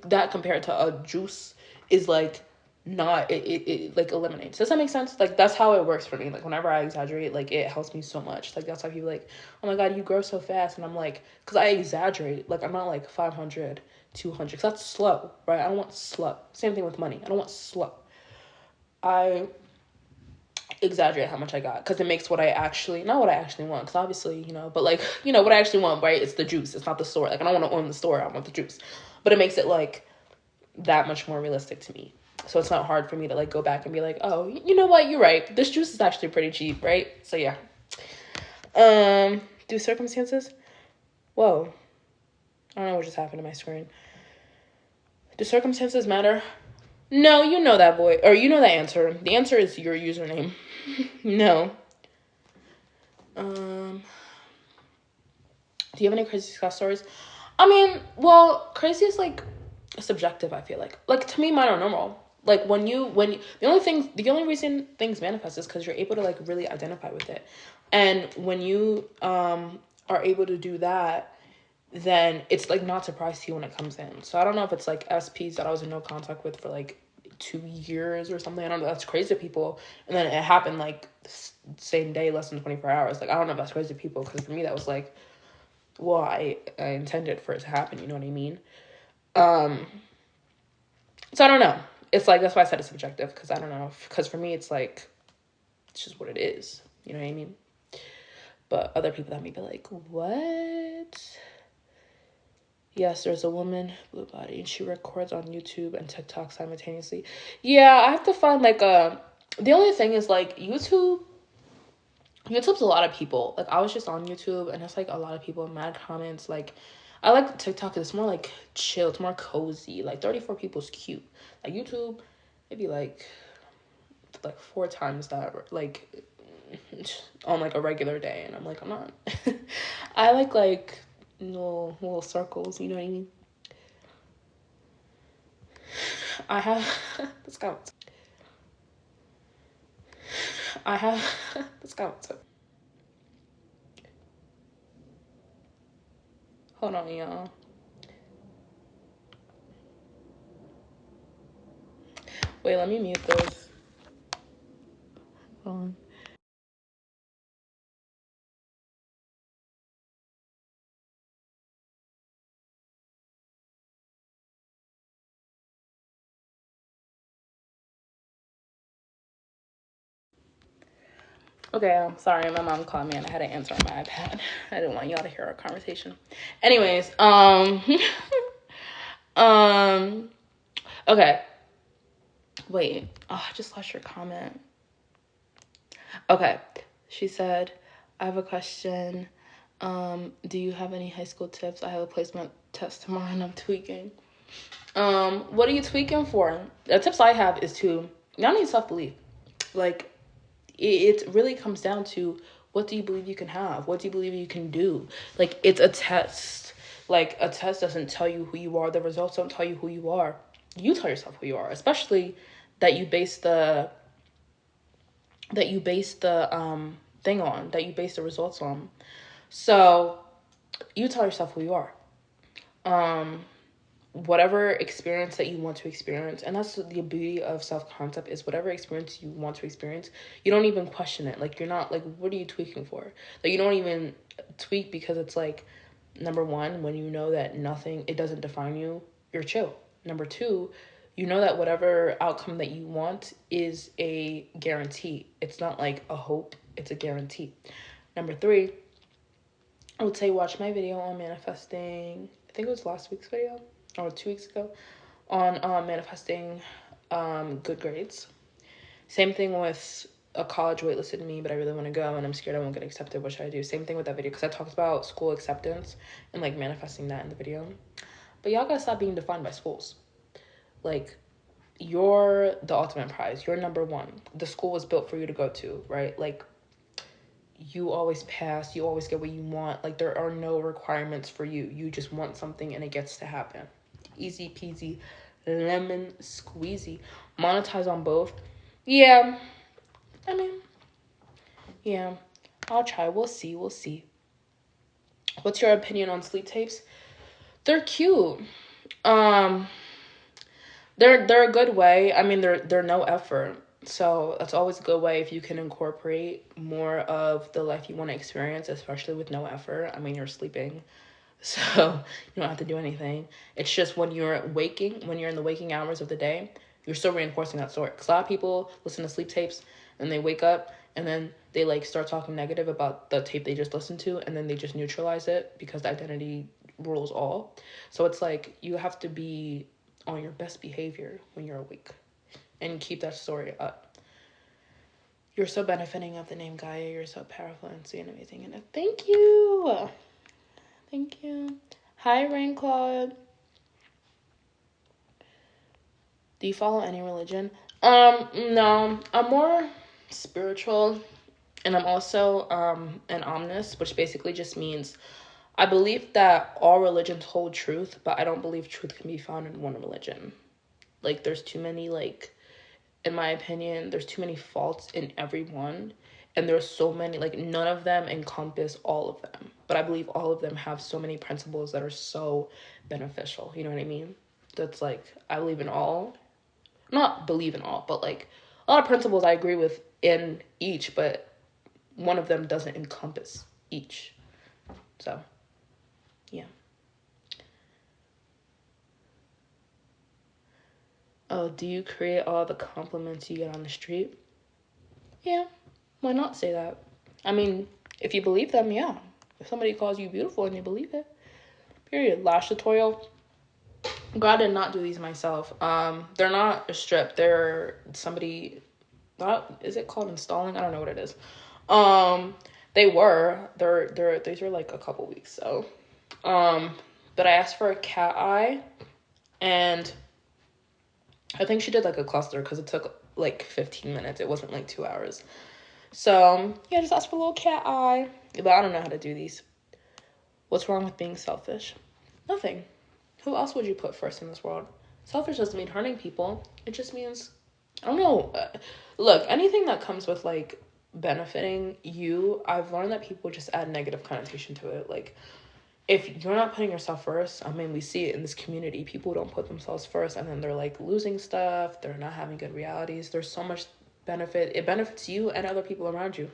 that compared to a juice is like not it like eliminates. Does that make sense? Like that's how it works for me. Like whenever I exaggerate, like it helps me so much. Like that's why people like, oh my god, you grow so fast. And I'm like, because I exaggerate. Like I'm not like 500, 200, because that's slow, right? I don't want slow. Same thing with money. I don't want slow. I exaggerate how much I got because it makes what I actually, not what I actually want, because obviously, but like, what I actually want, right? It's the juice. It's not the store. Like I don't want to own the store. I want the juice. But it makes it like that much more realistic to me. So it's not hard for me to like go back and be like, oh, you know what? You're right. This juice is actually pretty cheap, right? So yeah. Do circumstances? Whoa. I don't know what just happened to my screen. Do circumstances matter? No, you know that boy, or you know that answer. The answer is your username. No. Do you have any crazy Scott stories? I mean, well, crazy is like subjective. I feel like to me, mine are normal. Like when the only reason things manifest is because you're able to like really identify with it, and when you are able to do that, then it's like not surprised to you when it comes in. So I don't know if it's like SPs that I was in no contact with for like 2 years or something. I don't know. That's crazy to people, and then it happened like same day, less than 24 hours. Like I don't know if that's crazy to people, because for me that was like, well, I intended for it to happen. You know what I mean? So I don't know. It's like, that's why I said it's subjective, because I don't know. Because for me, it's like, it's just what it is. You know what I mean? But other people that may be like, what? Yes, there's a woman, blue body, and she records on YouTube and TikTok simultaneously. Yeah, I have to find like the only thing is like YouTube's a lot of people. Like I was just on YouTube and it's like a lot of people, mad comments. Like I like TikTok, it's more like chill, it's more cozy. Like 34 people is cute. Like YouTube, maybe like 4 times that, like on like a regular day, and I'm like, I'm not. I like little circles. You know what I mean? I have this guy. I have this guy. Hold on, y'all. Wait, let me mute this. Hold on. Okay, I'm sorry. My mom called me and I had to answer on my iPad. I didn't want y'all to hear our conversation. Anyways, okay. Wait. Oh, I just lost your comment. Okay. She said, I have a question. Do you have any high school tips? I have a placement test tomorrow and I'm tweaking. What are you tweaking for? The tips I have is to not need self-belief. Like, it really comes down to, what do you believe you can have? What do you believe you can do? Like, it's a test. Like, a test doesn't tell you who you are. The results don't tell you who you are. You tell yourself who you are, especially that you base the thing on, that you base the results on. So you tell yourself who you are. Whatever experience that you want to experience, and that's the beauty of self-concept, is whatever experience you want to experience, you don't even question it. Like, you're not like, what are you tweaking for? Like, you don't even tweak, because it's like, number one, when you know that nothing, it doesn't define you, you're chill. Number two, you know that whatever outcome that you want is a guarantee. It's not like a hope, it's a guarantee. Number three, I would say watch my video on manifesting. I think it was last week's video or 2 weeks ago, on manifesting good grades. Same thing with a college waitlisted to me, but I really want to go and I'm scared I won't get accepted. What should I do? Same thing with that video, because I talked about school acceptance and like manifesting that in the video. But y'all gotta stop being defined by schools. Like, you're the ultimate prize. You're number one. The school was built for you to go to, right? Like, you always pass. You always get what you want. Like, there are no requirements for you. You just want something and it gets to happen. Easy peasy, lemon squeezy. Monetize on both. Yeah. I mean, yeah. I'll try. We'll see. We'll see. What's your opinion on sleep tapes? They're cute. Um, they're a good way. I mean, they're no effort. So that's always a good way if you can incorporate more of the life you want to experience, especially with no effort. I mean, you're sleeping, so you don't have to do anything. It's just when you're waking, when you're in the waking hours of the day, you're still reinforcing that story. Because a lot of people listen to sleep tapes and they wake up and then they like start talking negative about the tape they just listened to, and then they just neutralize it because the identity rules all. So it's like you have to be on your best behavior when you're awake and keep that story up. You're so benefiting of the name Gaia. You're so powerful and sweet and amazing. And thank you. Thank you. Hi, Rain Claude. Do you follow any religion? No. I'm more spiritual, and I'm also an omnist, which basically just means I believe that all religions hold truth, but I don't believe truth can be found in one religion. Like, there's too many, like, in my opinion, there's too many faults in everyone. And there's so many, like, none of them encompass all of them. But I believe all of them have so many principles that are so beneficial. You know what I mean? That's like, I believe in all. Not believe in all, but like, a lot of principles I agree with in each, but one of them doesn't encompass each. So, yeah. Oh, do you create all the compliments you get on the street? Yeah. Why not say that? I mean, if you believe them, yeah. If somebody calls you beautiful and you believe it, period. Lash tutorial. God did not do these myself. They're not a strip. They're somebody. Not is it called installing? I don't know what it is. They were. These were like a couple weeks. So, but I asked for a cat eye, and I think she did like a cluster because it took like 15 minutes. It wasn't like 2 hours. So, yeah, just ask for a little cat eye. But I don't know how to do these. What's wrong with being selfish? Nothing. Who else would you put first in this world? Selfish doesn't mean hurting people. It just means, I don't know. Look, anything that comes with, like, benefiting you, I've learned that people just add negative connotation to it. Like, if you're not putting yourself first, I mean, we see it in this community. People don't put themselves first, and then they're, like, losing stuff. They're not having good realities. There's so much benefit. It benefits you and other people around you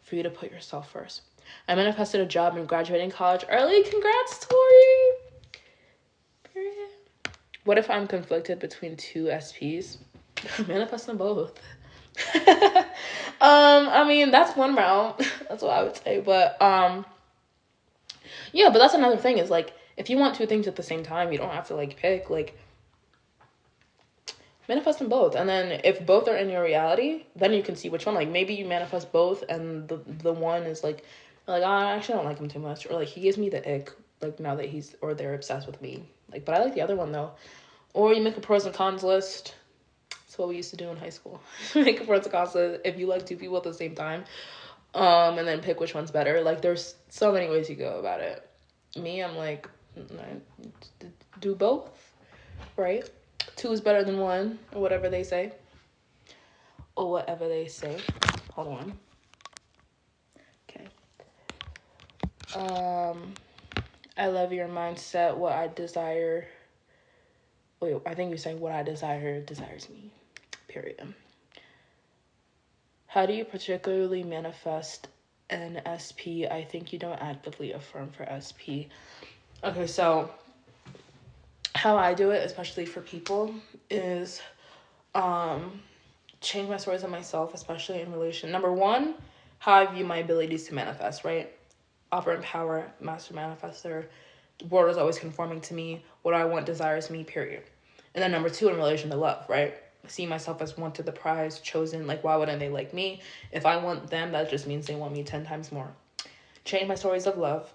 for you to put yourself first. I manifested a job in graduating college early. Congrats, Tori. Period. What if I'm conflicted between two SPs? Manifest them both. I mean, that's one route. That's what I would say. But yeah, but that's another thing is like if you want two things at the same time, you don't have to like pick, like manifest them both. And then if both are in your reality, then you can see which one. Like maybe you manifest both and the one is like oh, I actually don't like him too much, or like he gives me the ick like now that he's or they're obsessed with me. Like but I like the other one though. Or you make a pros and cons list. That's what we used to do in high school. Make a pros and cons list if you like two people at the same time. And then pick which one's better. Like there's so many ways you go about it. Me, I'm like do both, right? Two is better than one, or whatever they say. Or whatever they say. Hold on. Okay. I love your mindset. What I desire. Wait, I think you're saying what I desire desires me. Period. How do you particularly manifest an SP? I think you don't actively affirm for SP. Okay, so how I do it, especially for people, is change my stories of myself, especially in relation. Number one, how I view my abilities to manifest, right? Offer and power, master manifester. The world is always conforming to me. What I want desires me, period. And then number two, in relation to love, right? See myself as one to the prize, chosen. Like, why wouldn't they like me? If I want them, that just means they want me 10 times more. Change my stories of love,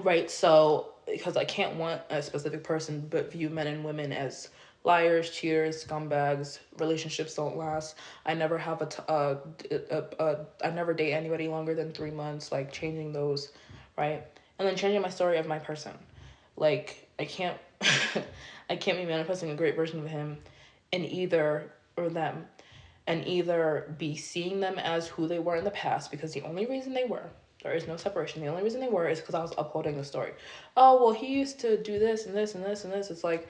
right? So, because I can't want a specific person, but view men and women as liars, cheaters, scumbags. Relationships don't last. I never have I never date anybody longer than 3 months. Like changing those, right? And then changing my story of my person. Like I can't, I can't be manifesting a great version of him, in either or them, and either be seeing them as who they were in the past because the only reason they were. There is no separation. The only reason they were is because I was upholding the story. Oh, well, he used to do this and this and this and this. It's like,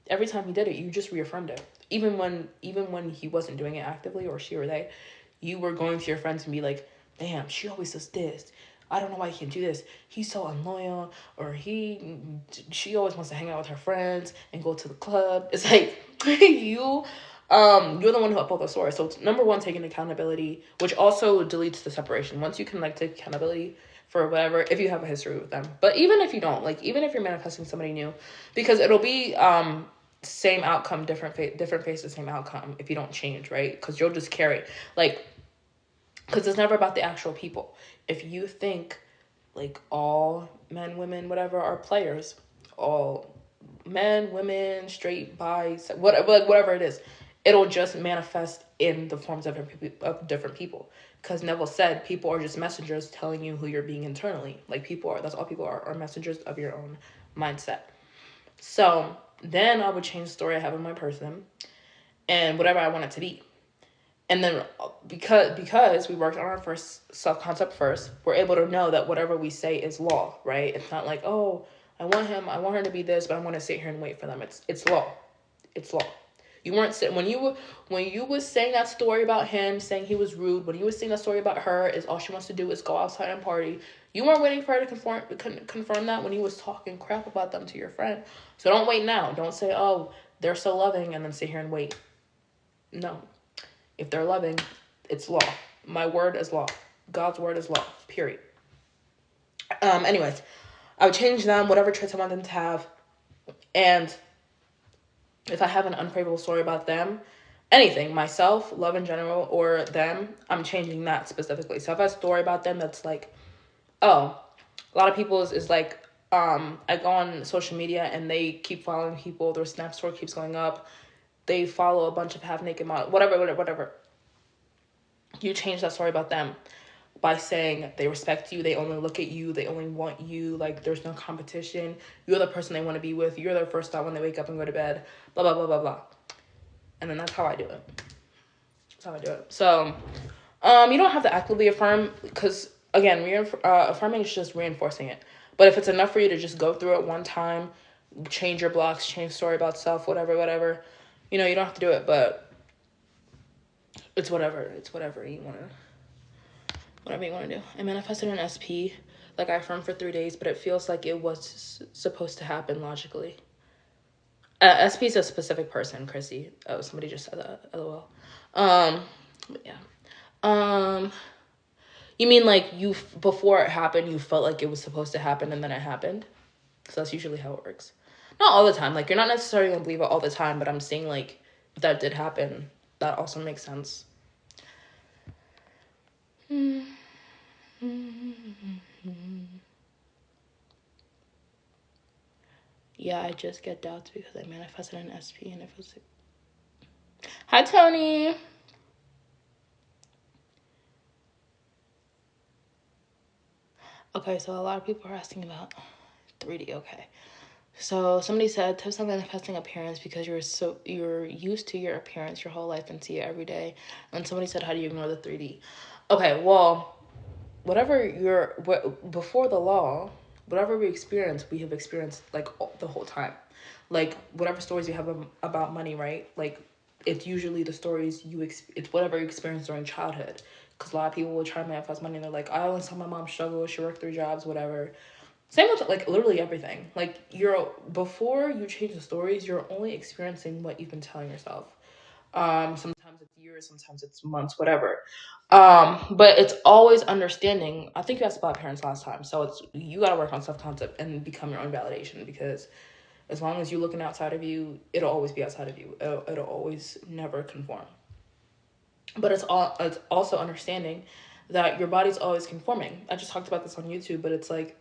every time he did it, you just reaffirmed it. Even when he wasn't doing it actively, or she or they, you were going to your friends and be like, damn, she always does this. I don't know why he can do this. He's so unloyal, or she always wants to hang out with her friends and go to the club. It's like you're the one who uphold the story. So it's, number one, taking accountability, which also deletes the separation. Once you can like take accountability for whatever, if you have a history with them. But even if you don't, like even if you're manifesting somebody new, because it'll be same outcome, different face, the same outcome if you don't change, right? Because you'll just carry like, because it's never about the actual people. If you think like all men, women, whatever are players, all men, women, straight, bi, whatever it is, it'll just manifest in the forms of different people. Because Neville said, people are just messengers telling you who you're being internally. Like people are, that's all people are messengers of your own mindset. So then I would change the story I have in my person and whatever I want it to be. And then because we worked on our first self-concept first, we're able to know that whatever we say is law, right? It's not like, oh, I want her to be this, but I want to sit here and wait for them. It's law. It's law. You weren't sitting when you was saying that story about him, saying he was rude, when you was saying that story about her, is all she wants to do is go outside and party. You weren't waiting for her to confirm that when you was talking crap about them to your friend. So don't wait now. Don't say, oh, they're so loving, and then sit here and wait. No. If they're loving, it's law. My word is law. God's word is law. Period. Anyways, I would change them, whatever traits I want them to have. And if I have an unfavorable story about them, anything, myself, love in general, or them, I'm changing that specifically. So if I have a story about them that's like, oh, a lot of people is like, I go on social media and they keep following people, their Snap story keeps going up. They follow a bunch of half-naked models, whatever. You change that story about them by saying they respect you, they only look at you, they only want you, like there's no competition, you're the person they want to be with, you're their first thought when they wake up and go to bed, blah, blah, blah, blah, blah. And then that's how I do it. That's how I do it. So, you don't have to actively affirm, because, again, affirming is just reinforcing it. But if it's enough for you to just go through it one time, change your blocks, change story about self, whatever, you don't have to do it, but it's whatever you want to do. I manifested an SP, like I affirmed for 3 days, but it feels like it was supposed to happen logically. SP is a specific person, Chrissy. Oh, somebody just said that. LOL. But yeah. You mean like before it happened, you felt like it was supposed to happen and then it happened? So that's usually how it works. Not all the time. Like, you're not necessarily going to believe it all the time, but I'm saying, like, if that did happen, that also makes sense. Yeah, I just get doubts because I manifested an SP and it was like... Hi, Tony. Okay, so a lot of people are asking about 3D. Okay. So somebody said tips on manifesting appearance because you're used to your appearance your whole life and see it every day. And somebody said, how do you ignore the 3D? Okay, well, before the law, whatever we have experienced like the whole time. Like whatever stories you have about money, right? Like it's usually the stories it's whatever you experienced during childhood. Because a lot of people will try to manifest money and they're like, I always saw my mom struggle. She worked 3 jobs, whatever. Same with like literally everything. Like before you change the stories, you're only experiencing what you've been telling yourself. Sometimes it's years, sometimes it's months, whatever. But it's always understanding. I think you asked about parents last time, so it's you gotta work on self-concept and become your own validation, because as long as you're looking outside of you, it'll always be outside of you. It'll always never conform. But it's also understanding that your body's always conforming. I just talked about this on YouTube, but it's like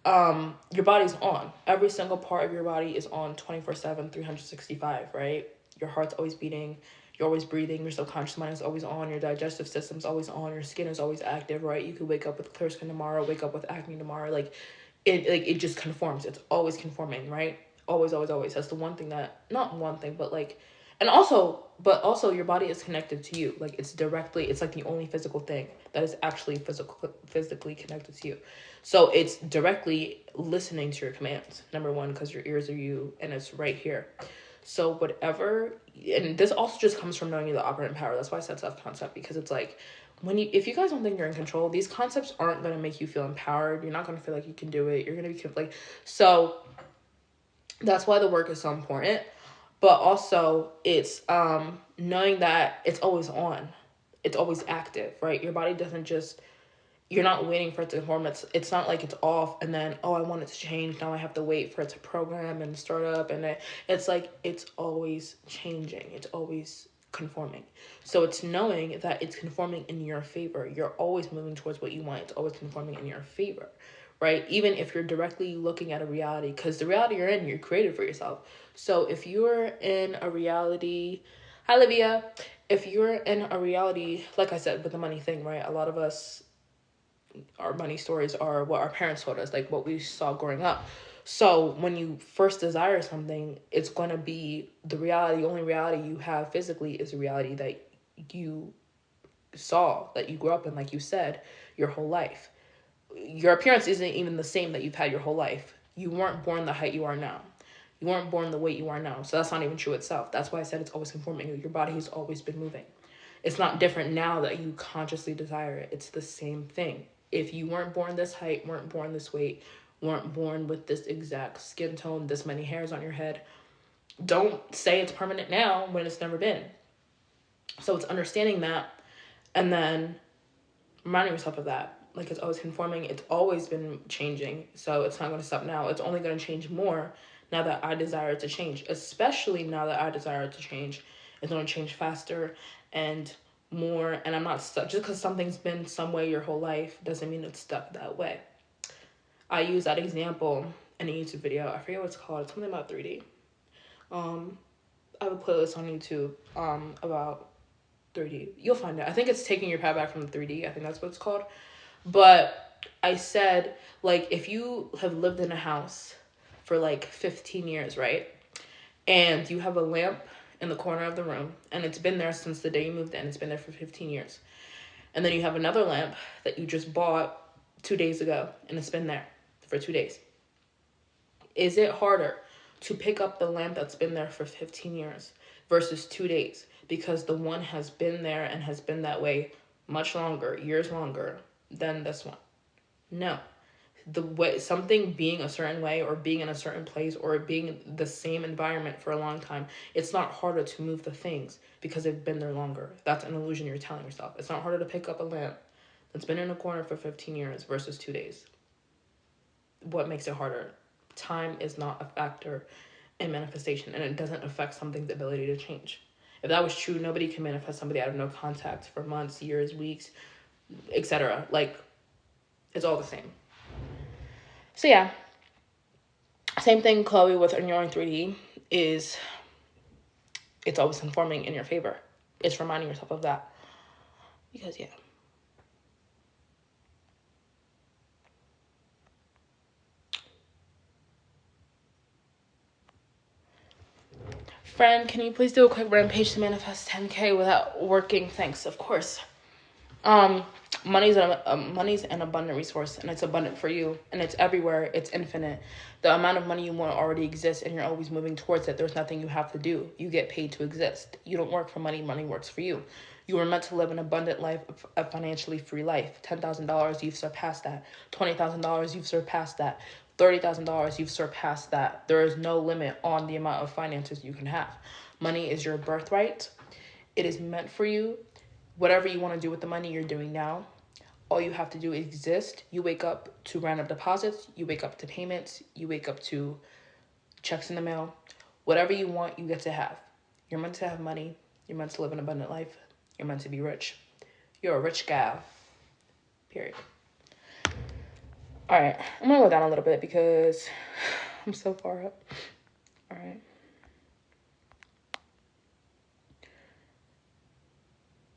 your body's on. Every single part of your body is on 24/7, 365, right? Your heart's always beating, you're always breathing, your subconscious mind is always on, your digestive system's always on, your skin is always active, right? You could wake up with clear skin tomorrow, wake up with acne tomorrow, it just conforms. It's always conforming, right? Always, always, always. That's the one thing that, not one thing, but like, but also your body is connected to you. Like it's like the only physical thing that is actually physically connected to you. So it's directly listening to your commands. Number one, because your ears are you and it's right here. So whatever, and this also just comes from knowing the operant power. That's why I said self-concept, because it's like, if you guys don't think you're in control, these concepts aren't going to make you feel empowered. You're not going to feel like you can do it. You're going to be like, so that's why the work is so important. But also it's knowing that it's always on. It's always active, right? Your body doesn't just, you're not waiting for it to conform. It's not like it's off and then, oh, I want it to change. Now I have to wait for it to program and start up. And it's like, it's always changing. It's always conforming. So it's knowing that it's conforming in your favor. You're always moving towards what you want. It's always conforming in your favor, right? Even if you're directly looking at a reality, because the reality you're in, you're created for yourself. So if you're in a reality, hi, Livia. If you're in a reality, like I said, with the money thing, right? A lot of us, our money stories are what our parents told us, like what we saw growing up. So when you first desire something, it's going to be the reality. The only reality you have physically is the reality that you saw, that you grew up in, like you said, your whole life. Your appearance isn't even the same that you've had your whole life. You weren't born the height you are now. You weren't born the weight you are now. So that's not even true itself. That's why I said it's always conforming. Your body has always been moving. It's not different now that you consciously desire it. It's the same thing. If you weren't born this height, weren't born this weight, weren't born with this exact skin tone, this many hairs on your head, don't say it's permanent now when it's never been. So it's understanding that and then reminding yourself of that. Like, it's always conforming. It's always been changing. So it's not going to stop now. It's only going to change more now that I desire it to change. Especially now that I desire it to change. It's going to change faster and more. And I'm not stuck. Just because something's been some way your whole life doesn't mean it's stuck that way. I use that example in a YouTube video. I forget what it's called. It's something about 3D. I have a playlist on YouTube about 3D. You'll find it. I think it's Taking Your Path Back from the 3D. I think that's what it's called. But I said, like, if you have lived in a house for like 15 years, right? And you have a lamp in the corner of the room and it's been there since the day you moved in. It's been there for 15 years. And then you have another lamp that you just bought 2 days ago and it's been there for 2 days. Is it harder to pick up the lamp that's been there for 15 years versus 2 days? Because the one has been there and has been that way much longer, years longer than this one. No. The way something being a certain way or being in a certain place or being the same environment for a long time, it's not harder to move the things because they've been there longer. That's an illusion you're telling yourself. It's not harder to pick up a lamp that's been in a corner for 15 years versus 2 days. What makes it harder? Time is not a factor in manifestation, and it doesn't affect something's ability to change. If that was true, nobody can manifest somebody out of no contact for months, years, weeks, etc. Like, it's all the same. So yeah, same thing, Chloe, with ignoring 3D is it's always conforming in your favor. It's reminding yourself of that. Because, yeah. Friend, can you please do a quick rampage to manifest 10K without working? Thanks, of course. Money's an abundant resource, and it's abundant for you, and it's everywhere. It's infinite. The amount of money you want already exists, and you're always moving towards it. There's nothing you have to do. You get paid to exist. You don't work for money. Money works for you. You were meant to live an abundant life, a financially free life. $10,000, you've surpassed that. $20,000, you've surpassed that. $30,000, you've surpassed that. There is no limit on the amount of finances you can have. Money is your birthright. It is meant for you. Whatever you want to do with the money, you're doing now. All you have to do is exist. You wake up to random deposits. You wake up to payments. You wake up to checks in the mail. Whatever you want, you get to have. You're meant to have money. You're meant to live an abundant life. You're meant to be rich. You're a rich gal. Period. All right. I'm going to go down a little bit because I'm so far up. All right.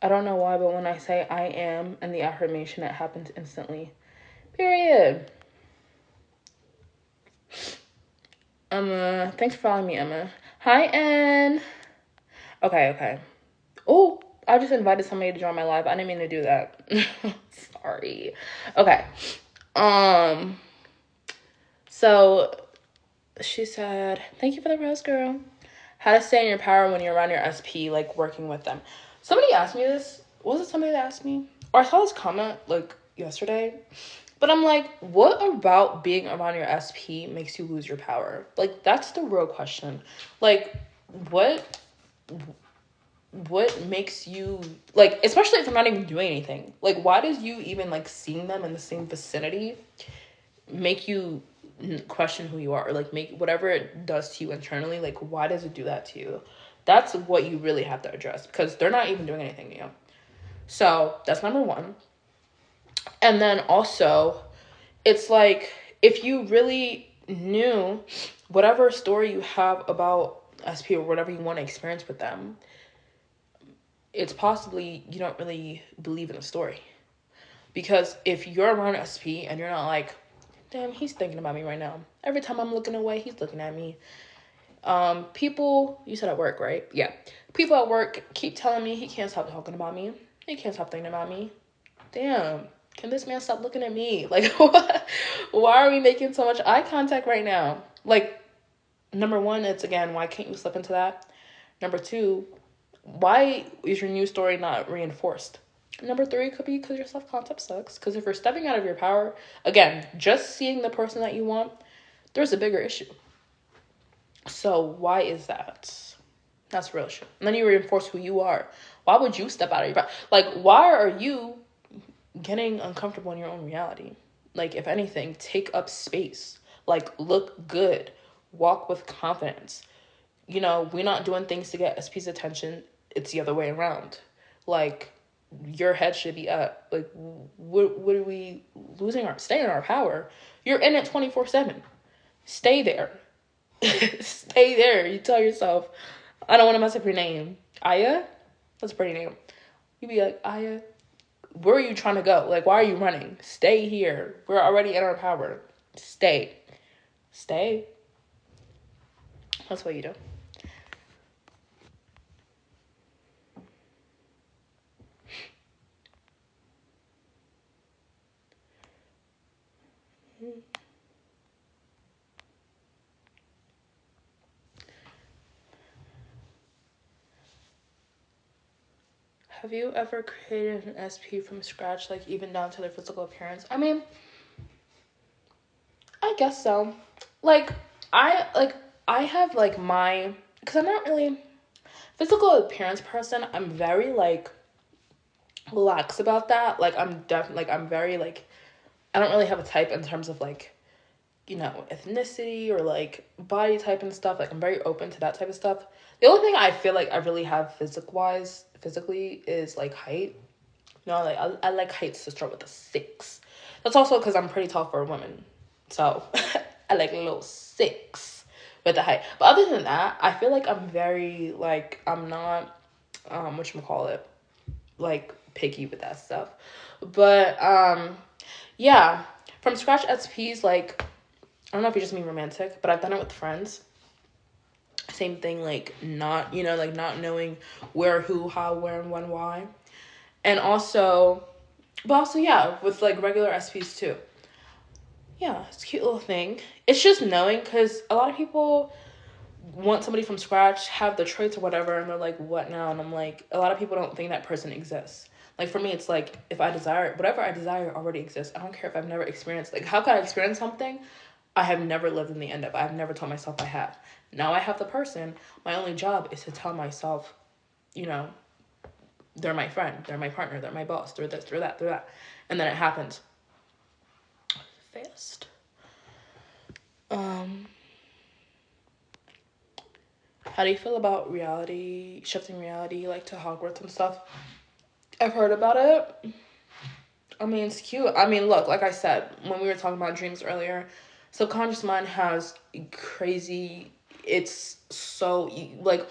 I don't know why, but when I say I am and the affirmation, it happens instantly. Period. Emma. Thanks for following me, Emma. Hi, Ann. Okay. Oh, I just invited somebody to join my live. I didn't mean to do that. Sorry. Okay. So she said, thank you for the rose, girl. How to stay in your power when you're around your SP, like working with them. Somebody asked me this. Was it somebody that asked me? Or I saw this comment like yesterday. But I'm like, what about being around your SP makes you lose your power? Like, that's the real question. Like, what makes you, like, especially if they're not even doing anything, like, why does you even like seeing them in the same vicinity make you question who you are, or like make whatever it does to you internally, like why does it do that to you? That's what you really have to address, because they're not even doing anything to you. So that's number one. And then also, it's like, if you really knew whatever story you have about SP or whatever you want to experience with them, it's possibly you don't really believe in the story. Because if you're around SP and you're not like, damn, he's thinking about me right now. Every time I'm looking away, he's looking at me. People, you said at work, right? Yeah. People at work keep telling me he can't stop talking about me. He can't stop thinking about me. Damn, can this man stop looking at me? Like, what? Why are we making so much eye contact right now? Like, number one, it's again, why can't you slip into that? Number two, why is your new story not reinforced? Number three could be because your self-concept sucks. Because if you're stepping out of your power, again, just seeing the person that you want, there's a bigger issue. So why is that? That's real shit. And then you reinforce who you are. Why would you step out of your power? Like, why are you getting uncomfortable in your own reality? Like, if anything, take up space. Like, look good. Walk with confidence. You know, we're not doing things to get SP's attention. It's the other way around. Like, your head should be up. Like, what are we losing stay in our power? You're in it 24/7. Stay there. Stay there. You tell yourself, I don't want to mess up your name. Aya? That's a pretty name. You be like, Aya, where are you trying to go? Like, why are you running? Stay here. We're already in our power. Stay. Stay. That's what you do. Have you ever created an SP from scratch, like even down to their physical appearance? I mean, I guess so. Like, I have like my, because I'm not really physical appearance person. I'm very like lax about that. Like, I'm definitely like, I'm very like, I don't really have a type in terms of like, you know, ethnicity or like body type and stuff. Like, I'm very open to that type of stuff. The only thing I feel like I really have physically is like height. You know, like I like heights to start with a 6. That's also because I'm pretty tall for a woman. So I like a little 6 with the height. But other than that, I feel like I'm very like, I'm not whatchamacallit, like picky with that stuff. But yeah. From scratch SPs, like, I don't know if you just mean romantic, but I've done it with friends. Same thing, like not, you know, like not knowing where, who, how, where, and when, why. And also, but also, yeah, with like regular SPs too. Yeah, it's a cute little thing. It's just knowing, because a lot of people want somebody from scratch, have the traits or whatever, and they're like, what now? And I'm like, a lot of people don't think that person exists. Like, for me, it's like, if I desire, whatever I desire already exists. I don't care if I've never experienced, like, how could I experience something I have never lived in the end of? I've never told myself I have. Now I have the person. My only job is to tell myself, you know, they're my friend, they're my partner, they're my boss, they're this, they're that, they're that. And then it happens. Fast. How do you feel about shifting reality, like to Hogwarts and stuff? I've heard about it. I mean, it's cute. I mean, look, like I said, when we were talking about dreams earlier, subconscious mind has crazy, it's so, like,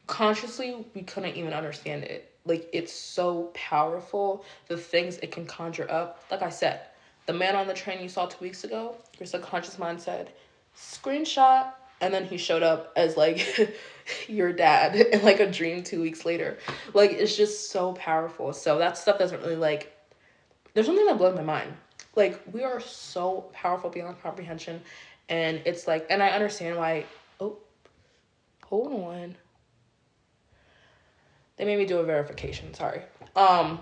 consciously, we couldn't even understand it. Like, it's so powerful, the things it can conjure up. Like I said, the man on the train you saw 2 weeks ago, your subconscious mind said, screenshot, and then he showed up as, like, your dad in, like, a dream 2 weeks later. Like, it's just so powerful. So that stuff doesn't really, like, there's something that blows my mind. Like, we are so powerful beyond comprehension. And it's like, and I understand why, oh, Hold on. They made me do a verification. Sorry. I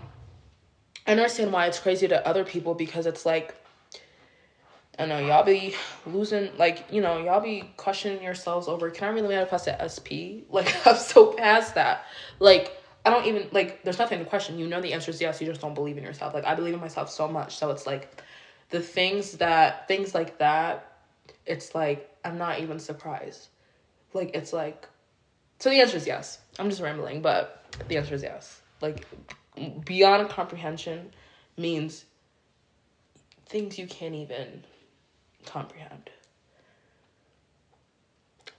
understand why it's crazy to other people, because it's like, I know y'all be losing, like, y'all be questioning yourselves over, can I really manifest an SP? Like, I'm so past that. Like, I don't even, like, there's nothing to question. The answer is yes, you just don't believe in yourself. Like, I believe in myself so much. So it's like, things like that, it's like, I'm not even surprised. Like, it's like, so the answer is yes. I'm just rambling, but the answer is yes. Like, beyond comprehension means things you can't even comprehend.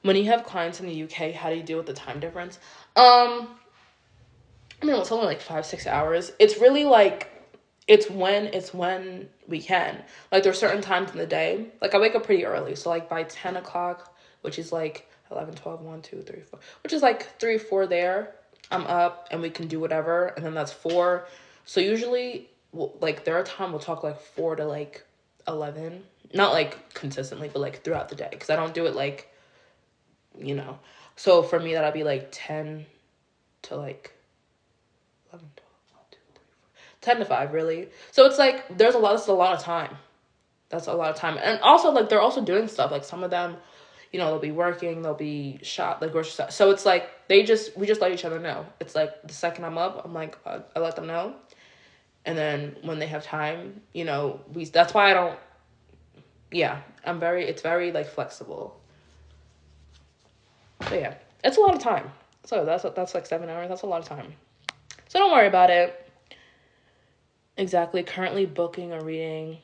When you have clients in the UK, how do you deal with the time difference? It's only like 5-6 hours. It's really like, it's when we can. Like, there's certain times in the day. Like, I wake up pretty early. So, like, by 10 o'clock, which is like 11, 12, 1, 2, 3, 4, which is like 3, 4 there, I'm up and we can do whatever. And then that's 4. So, usually, like, there are times we'll talk like 4 to like 11. Not like consistently, but like throughout the day. Because I don't do it like, So, for me, that'll be like 10 to like 11, 12, 1, 2, 3, 4, 10 to 5, really. So it's like, that's a lot of time. That's a lot of time. And also, like, they're also doing stuff. Like, some of them, they'll be working, they'll be shop, like, grocery stuff. So it's like, we just let each other know. It's like, the second I'm up, I'm like, I let them know. And then when they have time, that's why I don't, it's very, like, flexible. So yeah, it's a lot of time. So that's like 7 hours. That's a lot of time. So don't worry about it. Exactly. Currently reading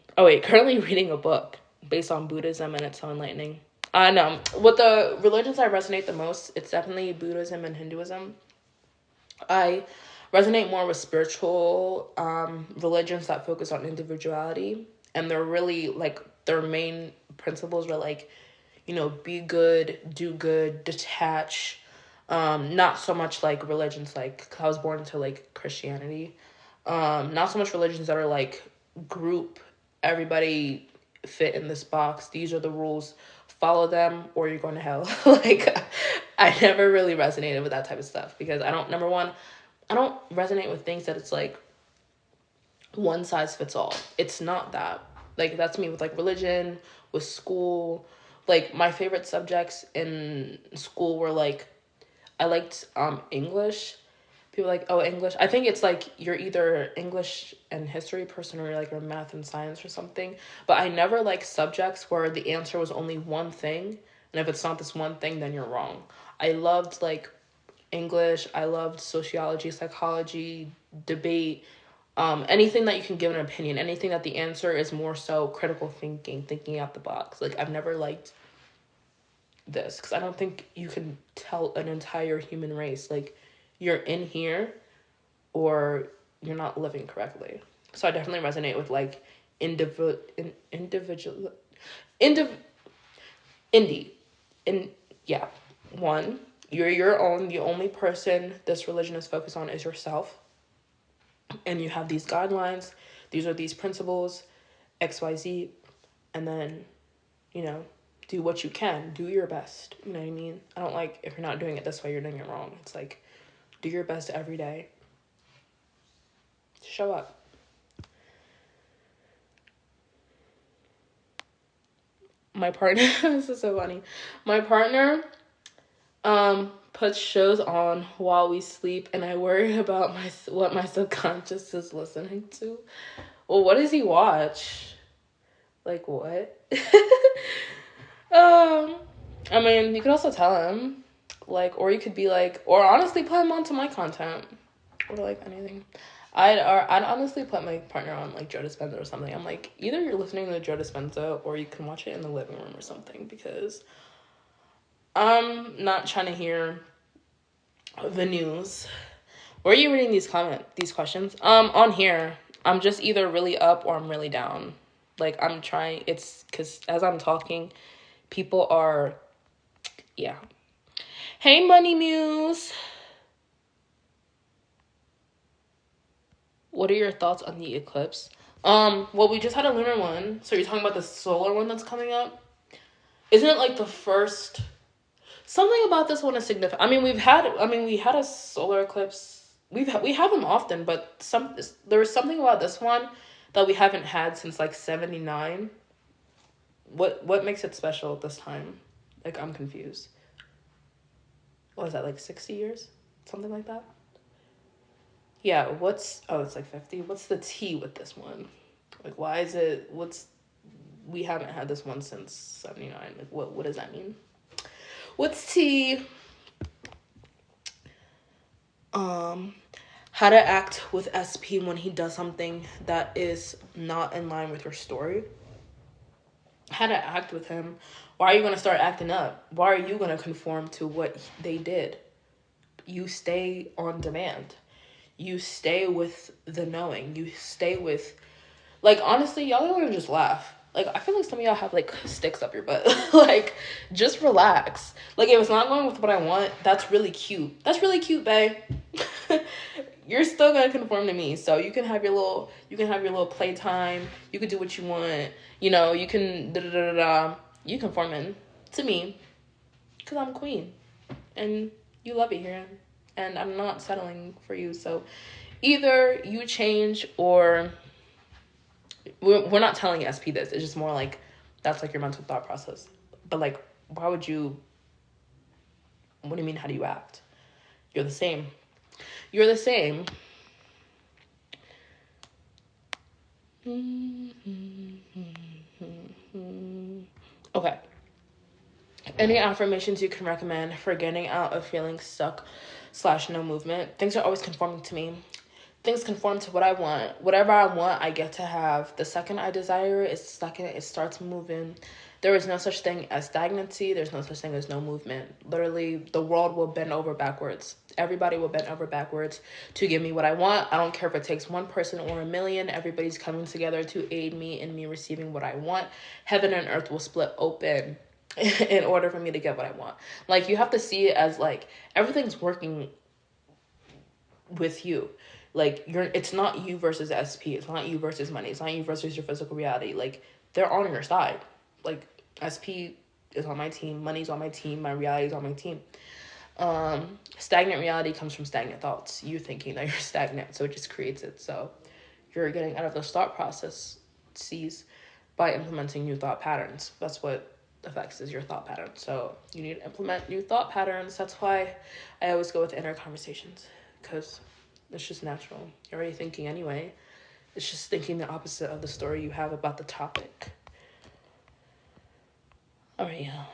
a book based on Buddhism and its enlightening. No, with the religions I resonate the most, it's definitely Buddhism and Hinduism. I resonate more with spiritual religions that focus on individuality, and they're really like, their main principles are like, be good, do good, detach. Not so much like religions, like, I was born into like Christianity. Not so much religions that are like, group, everybody fit in this box, these are the rules, follow them or you're going to hell. Like, I never really resonated with that type of stuff, because I don't resonate with things that it's like one size fits all. It's not that. Like, that's me with like religion, with school. Like, my favorite subjects in school were like, I liked English. People are like, oh, English. I think it's like, you're either English and history person, or you're like a math and science or something. But I never liked subjects where the answer was only one thing. And if it's not this one thing, then you're wrong. I loved like English. I loved sociology, psychology, debate. Anything that you can give an opinion. Anything that the answer is more so critical thinking out the box. Like, I've never liked this, because I don't think you can tell an entire human race, like, you're in here or you're not living correctly. So I definitely resonate with like individual indie. And yeah, one, you're your own. The only person this religion is focused on is yourself, and you have these guidelines. These are these principles, XYZ, and then do what you can, do your best. You know what I mean? I don't like, if you're not doing it this way, you're doing it wrong. It's like, do your best every day. Show up. My partner, this is so funny. My partner puts shows on while we sleep, and I worry about what my subconscious is listening to. Well, what does he watch? Like, what? I mean, you could also tell him, like, or you could be like, or honestly put him onto my content, or like anything. I'd honestly put my partner on like Joe Dispenza or something. I'm like, either you're listening to Joe Dispenza or you can watch it in the living room or something, because I'm not trying to hear the news. Where are you reading these questions? On here, I'm just either really up or I'm really down. Like, I'm trying, it's because as I'm talking, people are, yeah. Hey, Money Muse. What are your thoughts on the eclipse? Well, we just had a lunar one. So you're talking about the solar one that's coming up? Isn't it like the first? Something about this one is significant. We had a solar eclipse. We have them often, but there was something about this one that we haven't had since like 79. What makes it special this time? Like, I'm confused. What is that, like 60 years? Something like that? Yeah, it's like 50. What's the T with this one? Like, why is it, we haven't had this one since 79. Like, what does that mean? What's T? How to act with SP when he does something that is not in line with your story. How to act with him. Why are you going to start acting up? Why are you going to conform to what they did? You stay on demand. You stay with the knowing. You stay with, like, honestly, y'all don't just laugh. Like, I feel like some of y'all have, like, sticks up your butt. Like, just relax. Like, if it's not going with what I want, that's really cute. That's really cute, babe. You're still gonna conform to me. So you can have your little playtime. You can do what you want. You know, you can You conforming to me. Because I'm queen. And you love it here. And I'm not settling for you. So either you change or we're not telling SP this. It's just more like that's like your mental thought process. But like, why would you? What do you mean? How do you act? You're the same. You're the same. Okay. Any affirmations you can recommend for getting out of feeling stuck / no movement? Things are always conforming to me. Things conform to what I want. Whatever I want, I get to have. The second I desire it, it starts moving. There is no such thing as stagnancy. There's no such thing as no movement. Literally, the world will bend over backwards. Everybody will bend over backwards to give me what I want. I don't care if it takes one person or a million. Everybody's coming together to aid me in me receiving what I want. Heaven and earth will split open in order for me to get what I want. Like, you have to see it as like everything's working with you. Like, it's not you versus SP. It's not you versus money. It's not you versus your physical reality. Like, they're on your side. Like, SP is on my team. Money's on my team. My reality is on my team. Stagnant reality comes from stagnant thoughts. You thinking that you're stagnant, so it just creates it. So you're getting out of those thought processes by implementing new thought patterns. That's what affects is your thought pattern. So you need to implement new thought patterns. That's why I always go with inner conversations, because it's just natural. You're already thinking anyway. It's just thinking the opposite of the story you have about the topic. All right, yeah.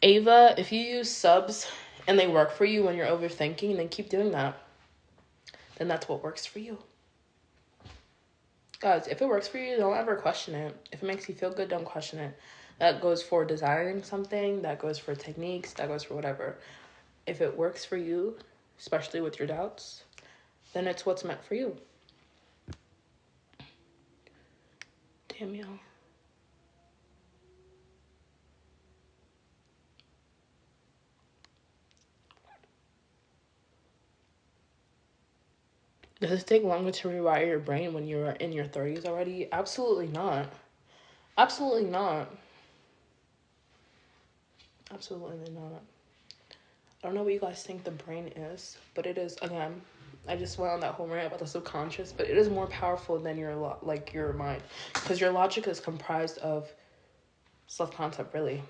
Ava, if you use subs and they work for you when you're overthinking, then keep doing that. Then that's what works for you. Guys, if it works for you, don't ever question it. If it makes you feel good, don't question it. That goes for desiring something, that goes for techniques, that goes for whatever. If it works for you, especially with your doubts, then it's what's meant for you. Damn, y'all. Does it take longer to rewire your brain when you're in your 30s already? Absolutely not. Absolutely not. Absolutely not. I don't know what you guys think the brain is, but it is, again, I just went on that whole rant about the subconscious, but it is more powerful than your mind, because your logic is comprised of self-concept, really.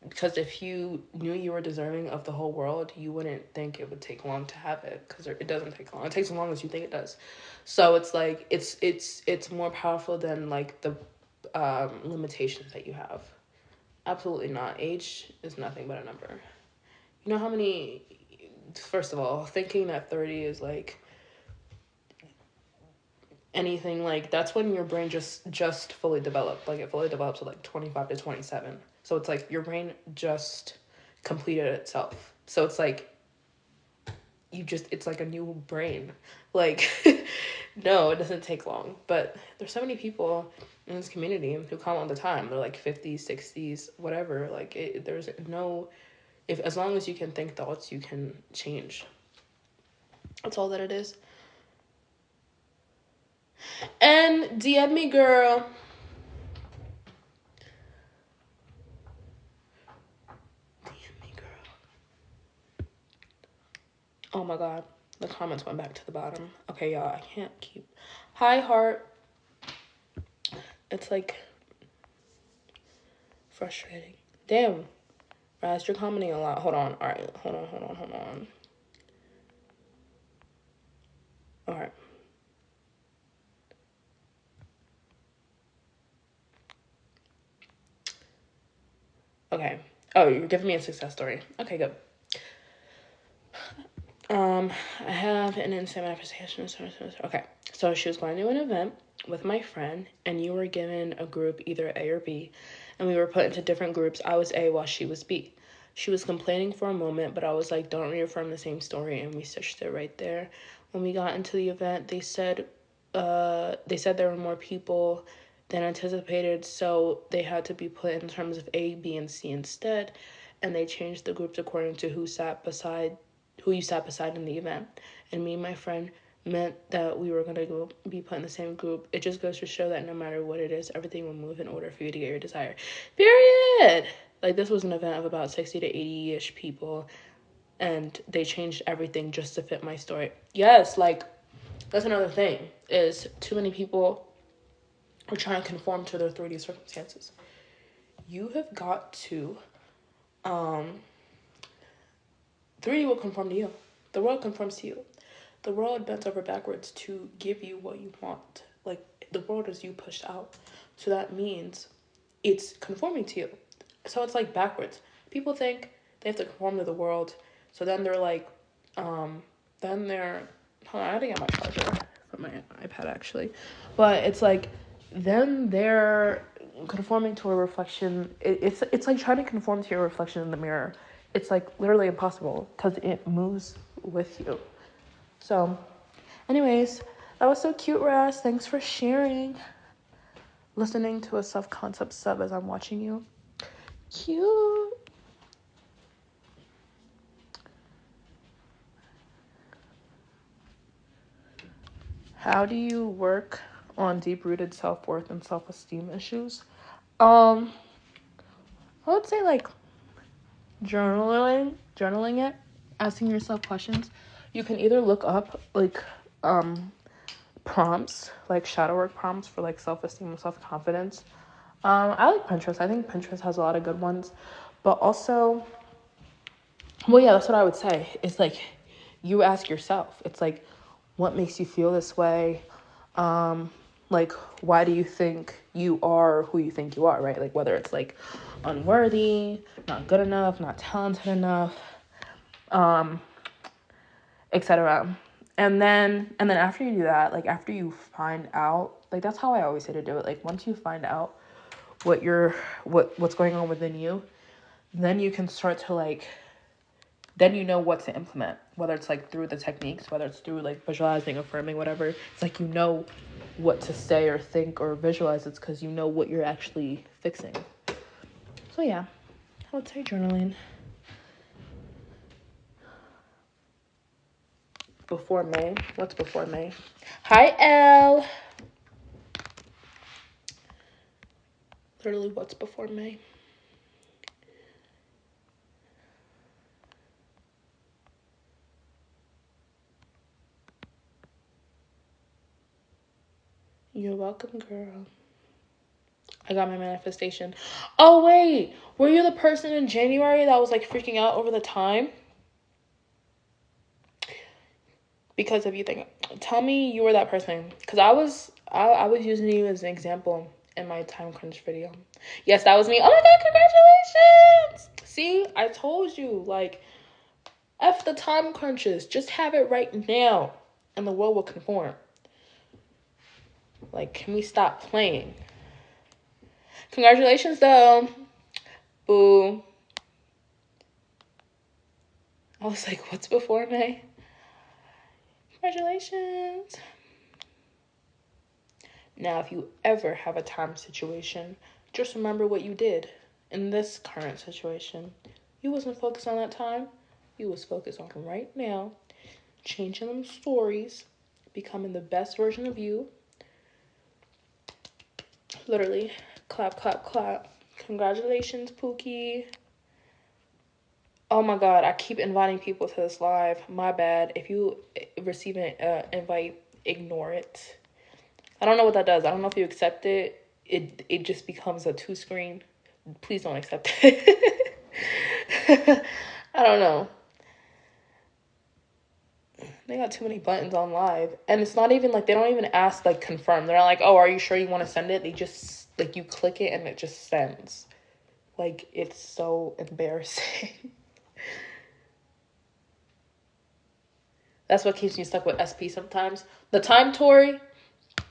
Because if you knew you were deserving of the whole world, you wouldn't think it would take long to have it, because it doesn't take long. It takes as long as you think it does. So it's like it's more powerful than like the limitations that you have. Absolutely not. Age is nothing but a number. You know how many? First of all, thinking that 30 is like anything, like that's when your brain just fully developed. Like, it fully develops at like 25 to 27. So it's like your brain just completed itself. So it's like it's like a new brain. Like, no, it doesn't take long. But there's so many people in this community who come all the time. They're like 50s, 60s, whatever. Like, there's no If as long as you can think thoughts, you can change. That's all that it is. And DM me, girl. DM me, girl. Oh my god. The comments went back to the bottom. Okay, y'all. I can't keep. Hi, heart. It's like frustrating. Damn. Raz, you're commenting a lot. Hold on. All right. Hold on. All right. Okay. Oh, you're giving me a success story. Okay, good. I have an insane manifestation. Okay. So she was going to an event with my friend, and you were given a group, either A or B, and we were put into different groups. I was A while she was B. She was complaining for a moment, but I was like, don't reaffirm the same story, and we switched it right there. When we got into the event, they said there were more people than anticipated, so they had to be put in terms of A, B, and C instead, and they changed the groups according to who you sat beside in the event. And me and my friend meant that we were going to be put in the same group. It just goes to show that no matter what it is, everything will move in order for you to get your desire. Period. Like, this was an event of about 60 to 80-ish people, and they changed everything just to fit my story. Yes, like, that's another thing, is too many people are trying to conform to their 3D circumstances. You have got to, 3D will conform to you. The world conforms to you. The world bends over backwards to give you what you want. Like, the world is you pushed out. So that means it's conforming to you. So it's like backwards. People think they have to conform to the world. So then they're like, hold on, I had to get my charger from my iPad actually. But it's like, then they're conforming to a reflection. It's like trying to conform to your reflection in the mirror. It's like literally impossible because it moves with you. So, anyways, that was so cute, Raz. Thanks for sharing. Listening to a self-concept sub as I'm watching you. Cute. How do you work on deep-rooted self-worth and self-esteem issues? I would say like journaling it, asking yourself questions. You can either look up like prompts, like shadow work prompts for like self-esteem and self-confidence. I like Pinterest. I think Pinterest has a lot of good ones. But also, well, yeah, that's what I would say. It's like you ask yourself. It's like, what makes you feel this way? Like, why do you think you are who you think you are, right? Like, whether it's like unworthy, not good enough, not talented enough, etc. And then after you do that, like after you find out, like that's how I always say to do it. Like once you find out what's going on within you, then you can start to like, then you know what to implement, whether it's like through the techniques, whether it's through like visualizing, affirming, whatever. It's like you know what to say or think or visualize. It's because you know what you're actually fixing. So yeah, I would say journaling. Before May? What's before May? Hi, Elle. Literally, what's before May? You're welcome, girl. I got my manifestation. Oh, wait. Were you the person in January that was, like, freaking out over the time? Because if you think... Tell me you were that person. Because I was using you as an example in my time crunch video. Yes, that was me. Oh, my God, congratulations! See? I told you. Like, F the time crunches. Just have it right now. And the world will conform. Like, can we stop playing? Congratulations, though. Boo. I was like, what's before May? Congratulations. Now, if you ever have a time situation, just remember what you did in this current situation. You wasn't focused on that time. You was focused on right now, changing them stories, becoming the best version of you. Literally, clap, clap, clap. Congratulations, Pookie. Oh my God, I keep inviting people to this live. My bad. If you receive an invite, ignore it. I don't know what that does. I don't know if you accept it. It just becomes a 2-screen. Please don't accept it. I don't know. They got too many buttons on live. And it's not even like, they don't even ask, like, confirm. They're not like, oh, are you sure you want to send it? They just, like, you click it and it just sends. Like, it's so embarrassing. That's what keeps me stuck with SP sometimes. The time, Tori?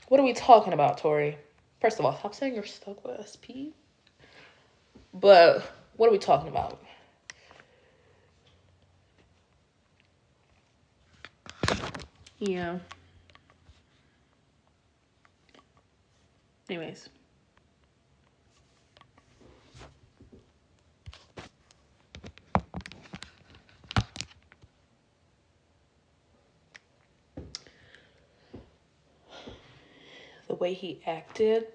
What are we talking about, Tori? First of all, stop saying you're stuck with SP. But what are we talking about? Yeah. Anyways. The way he acted.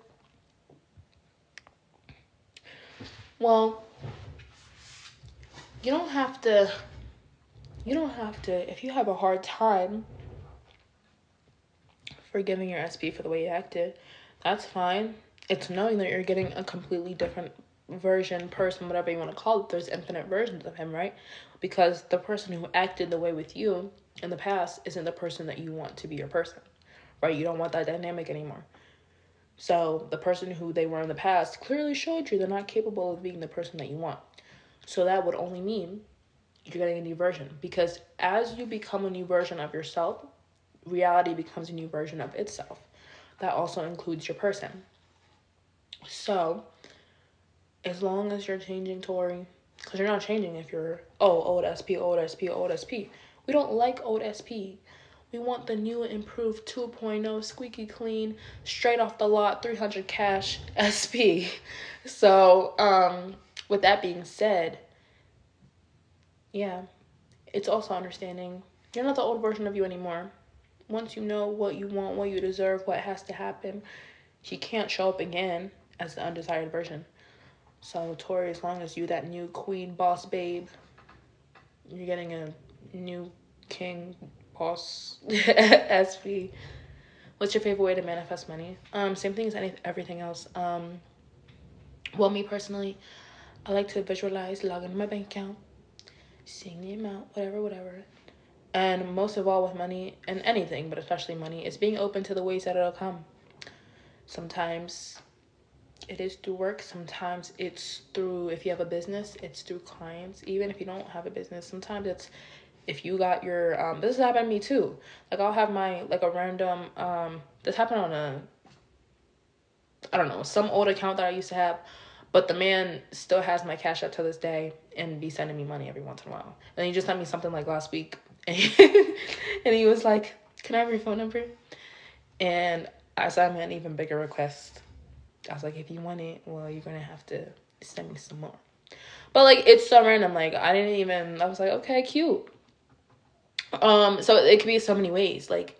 Well, you don't have to, if you have a hard time forgiving your SP for the way he acted, that's fine. It's knowing that you're getting a completely different version, person, whatever you want to call it. There's infinite versions of him, right? Because the person who acted the way with you in the past isn't the person that you want to be your person, right? You don't want that dynamic anymore. So the person who they were in the past clearly showed you they're not capable of being the person that you want. So that would only mean you're getting a new version. Because as you become a new version of yourself, reality becomes a new version of itself. That also includes your person. So as long as you're changing, Tori, because you're not changing if you're, old SP, old SP, old SP. We don't like old SP. We want the new improved 2.0 squeaky clean, straight off the lot, 300 cash SP. So, with that being said, yeah, it's also understanding you're not the old version of you anymore. Once you know what you want, what you deserve, what has to happen, he can't show up again as the undesired version. So, Tori, as long as you that new queen boss babe, you're getting a new king boss SP. What's your favorite way to manifest money? Same thing as everything else. Well, me personally, I like to visualize, log into my bank account, seeing the amount, whatever. And most of all with money, and anything, but especially money, is being open to the ways that it'll come. Sometimes it is through work. Sometimes it's through, if you have a business, it's through clients. Even if you don't have a business, sometimes it's if you got your, this has happened to me too. Like I'll have my, like a random, this happened on I don't know, some old account that I used to have. But the man still has my Cash App to this day and be sending me money every once in a while. And he just sent me something like last week. And he was like, can I have your phone number? And I sent him an even bigger request. I was like, if you want it, well, you're going to have to send me some more. But, like, it's so random. Like, I was like, okay, cute. So it could be so many ways. Like,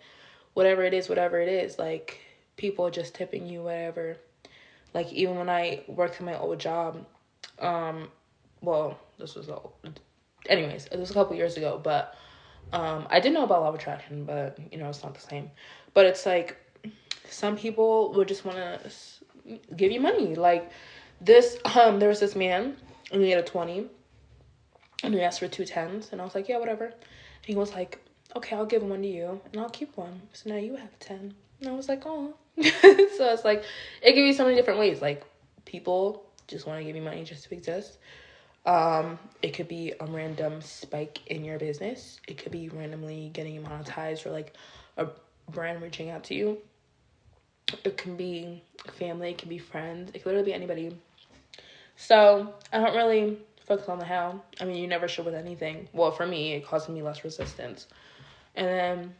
whatever it is. Like, people just tipping you, whatever. Like, even when I worked at my old job, well, this was anyways, it was a couple years ago, but I did know about law of attraction, but, it's not the same. But it's like, some people would just want to give you money. Like, there was this man, and he had a 20, and he asked for 2 10s, and I was like, yeah, whatever. And he was like, okay, I'll give one to you, and I'll keep one. So now you have 10. And I was like, oh. So it's like, it could be so many different ways. Like, people just want to give you money just to exist. It could be a random spike in your business. It could be randomly getting monetized, or like a brand reaching out to you. It can be family, it can be friends, it could literally be anybody. So I don't really focus on the how. I mean, you never should with anything. Well, for me, it causes me less resistance. And then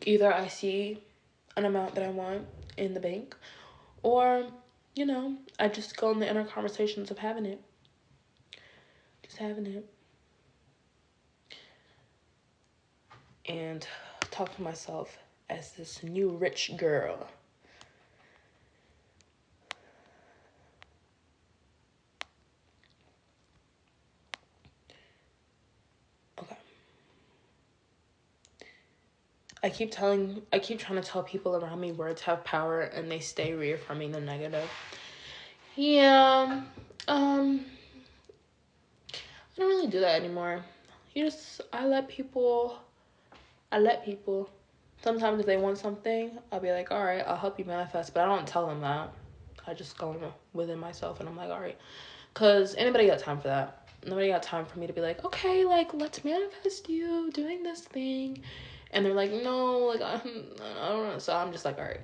either I see an amount that I want in the bank, or, I just go in the inner conversations of having it. just having it. And talk to myself as this new rich girl. Okay. I keep trying to tell people around me words have power, and they stay reaffirming the negative. Yeah. I don't really do that anymore. I let people. Sometimes if they want something, I'll be like, all right, I'll help you manifest, but I don't tell them that. I just go within myself and I'm like, all right. Because anybody got time for that? Nobody got time for me to be like, okay, like, let's manifest you doing this thing. And they're like, no, like, I don't know. So I'm just like, all right,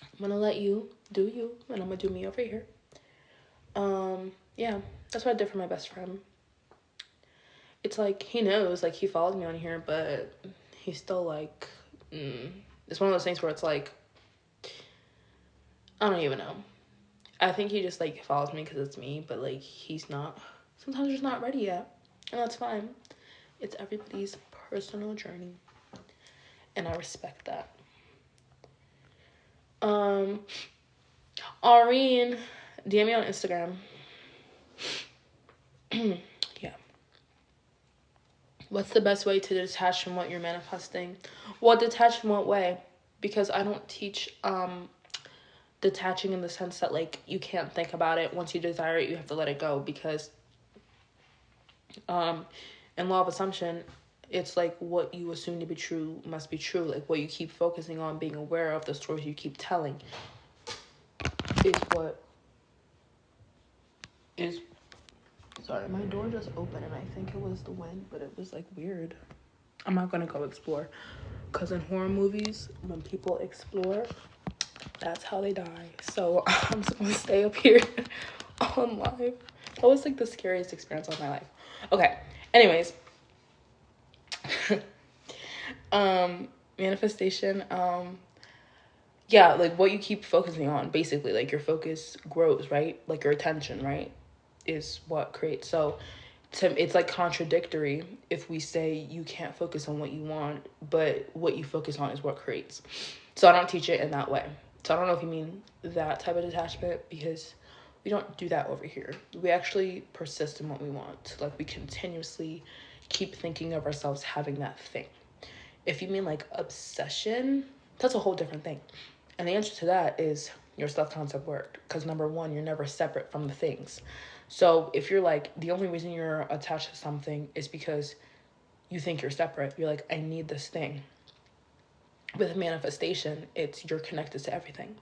I'm going to let you do you, and I'm going to do me over here. Yeah, that's what I did for my best friend. It's like, he knows, like, he follows me on here, but he's still like, it's one of those things where it's like, I don't even know. I think he just, like, follows me because it's me, but, like, he's not, sometimes just not ready yet, and that's fine. It's everybody's personal journey, and I respect that. Aureen, DM me on Instagram. Yeah. What's the best way to detach from what you're manifesting? Well, detach from what way? Because I don't teach detaching in the sense that, like, you can't think about it. Once you desire it, you have to let it go. Because in law of assumption, it's like what you assume to be true must be true. Like, what you keep focusing on, being aware of, the stories you keep telling is what is... Sorry, my door just opened and I think it was the wind, but it was, like, weird. I'm not gonna go explore. Because in horror movies, when people explore, that's how they die. So I'm just gonna stay up here on live. That was, like, the scariest experience of my life. Okay, anyways. Manifestation, yeah, like, what you keep focusing on, basically, like, your focus grows, right? Like, your attention, right, is what creates. So it's like contradictory if we say you can't focus on what you want, but what you focus on is what creates. So I don't teach it in that way. So I don't know if you mean that type of detachment, because we don't do that over here. We actually persist in what we want. Like, we continuously keep thinking of ourselves having that thing. If you mean, like, obsession, that's a whole different thing. And the answer to that is your self-concept work. Because number one, you're never separate from the things. So if you're like, the only reason you're attached to something is because you think you're separate. You're like, I need this thing. With manifestation, it's you're connected to everything.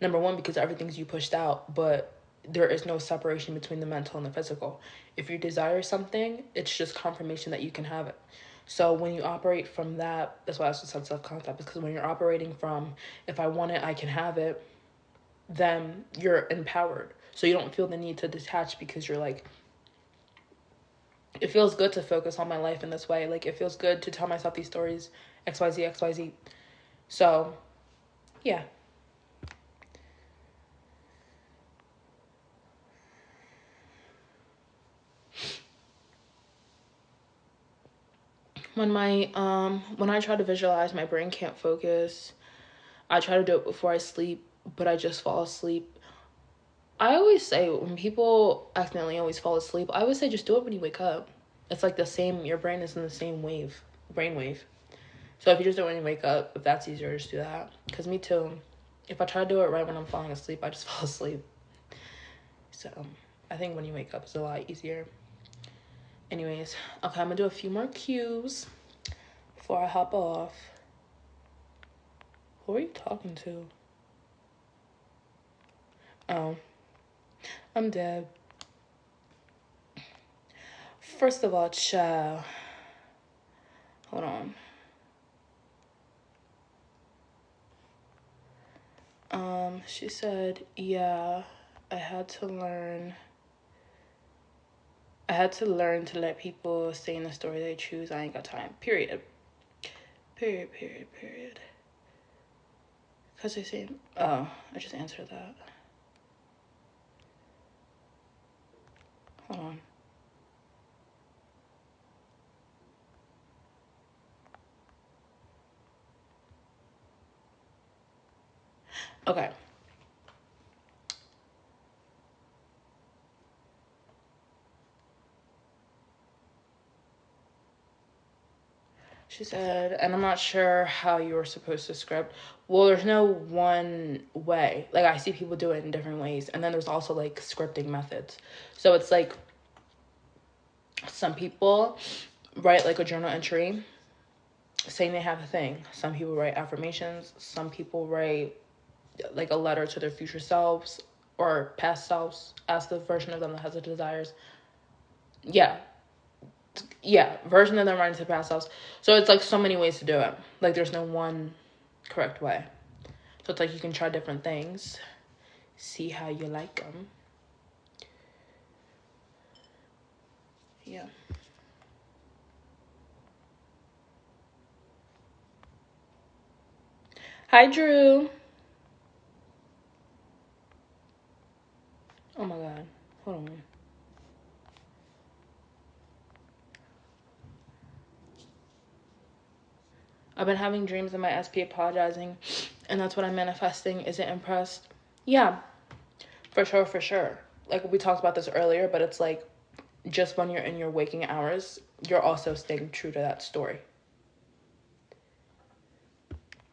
Number one, because everything's you pushed out, but there is no separation between the mental and the physical. If you desire something, it's just confirmation that you can have it. So when you operate from that, that's why I also said self-concept, because when you're operating from, if I want it, I can have it, then you're empowered. So you don't feel the need to detach, because you're like, it feels good to focus on my life in this way. Like, it feels good to tell myself these stories, XYZ, XYZ. So, yeah. When I try to visualize, my brain can't focus. I try to do it before I sleep, but I just fall asleep. I always say, when people accidentally always fall asleep, I always say just do it when you wake up. It's like the same, your brain is in the same brain wave. So if you just do it when you wake up, if that's easier, just do that. Because me too. If I try to do it right when I'm falling asleep, I just fall asleep. So I think when you wake up, it's a lot easier. Anyways, okay, I'm gonna do a few more cues before I hop off. Who are you talking to? Oh, I'm dead. First of all, child. Hold on. She said, yeah, I had to learn to let people stay in the story they choose. I ain't got time. Period. Because they say, oh, I just answered that. Hold on. Okay. She said, and I'm not sure how you were supposed to script. Well, there's no one way. Like, I see people do it in different ways. And then there's also, like, scripting methods. So it's like some people write, like, a journal entry saying they have a thing. Some people write affirmations. Some people write, like, a letter to their future selves or past selves as the version of them that has the desires. Yeah, version of them writing to past selves. So it's like so many ways to do it. Like there's no one correct way. So it's like you can try different things, see how you like them. Yeah. Hi, Drew. Oh my God. Hold on. I've been having dreams of my SP apologizing, and that's what I'm manifesting. Is it impressed? Yeah, for sure, for sure. Like we talked about this earlier, but it's like just when you're in your waking hours, you're also staying true to that story.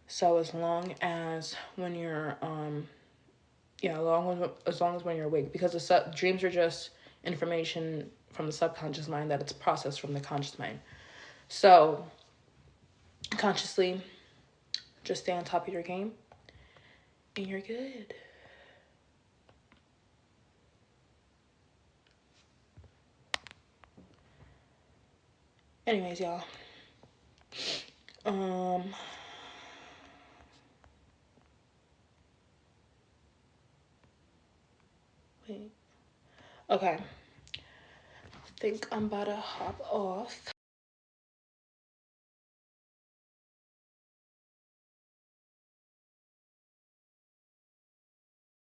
So as long as when you're yeah, as long as when you're awake, because dreams are just information from the subconscious mind that it's processed from the conscious mind. So consciously, just stay on top of your game, and you're good. Anyways, y'all. Wait. Okay. I think I'm about to hop off.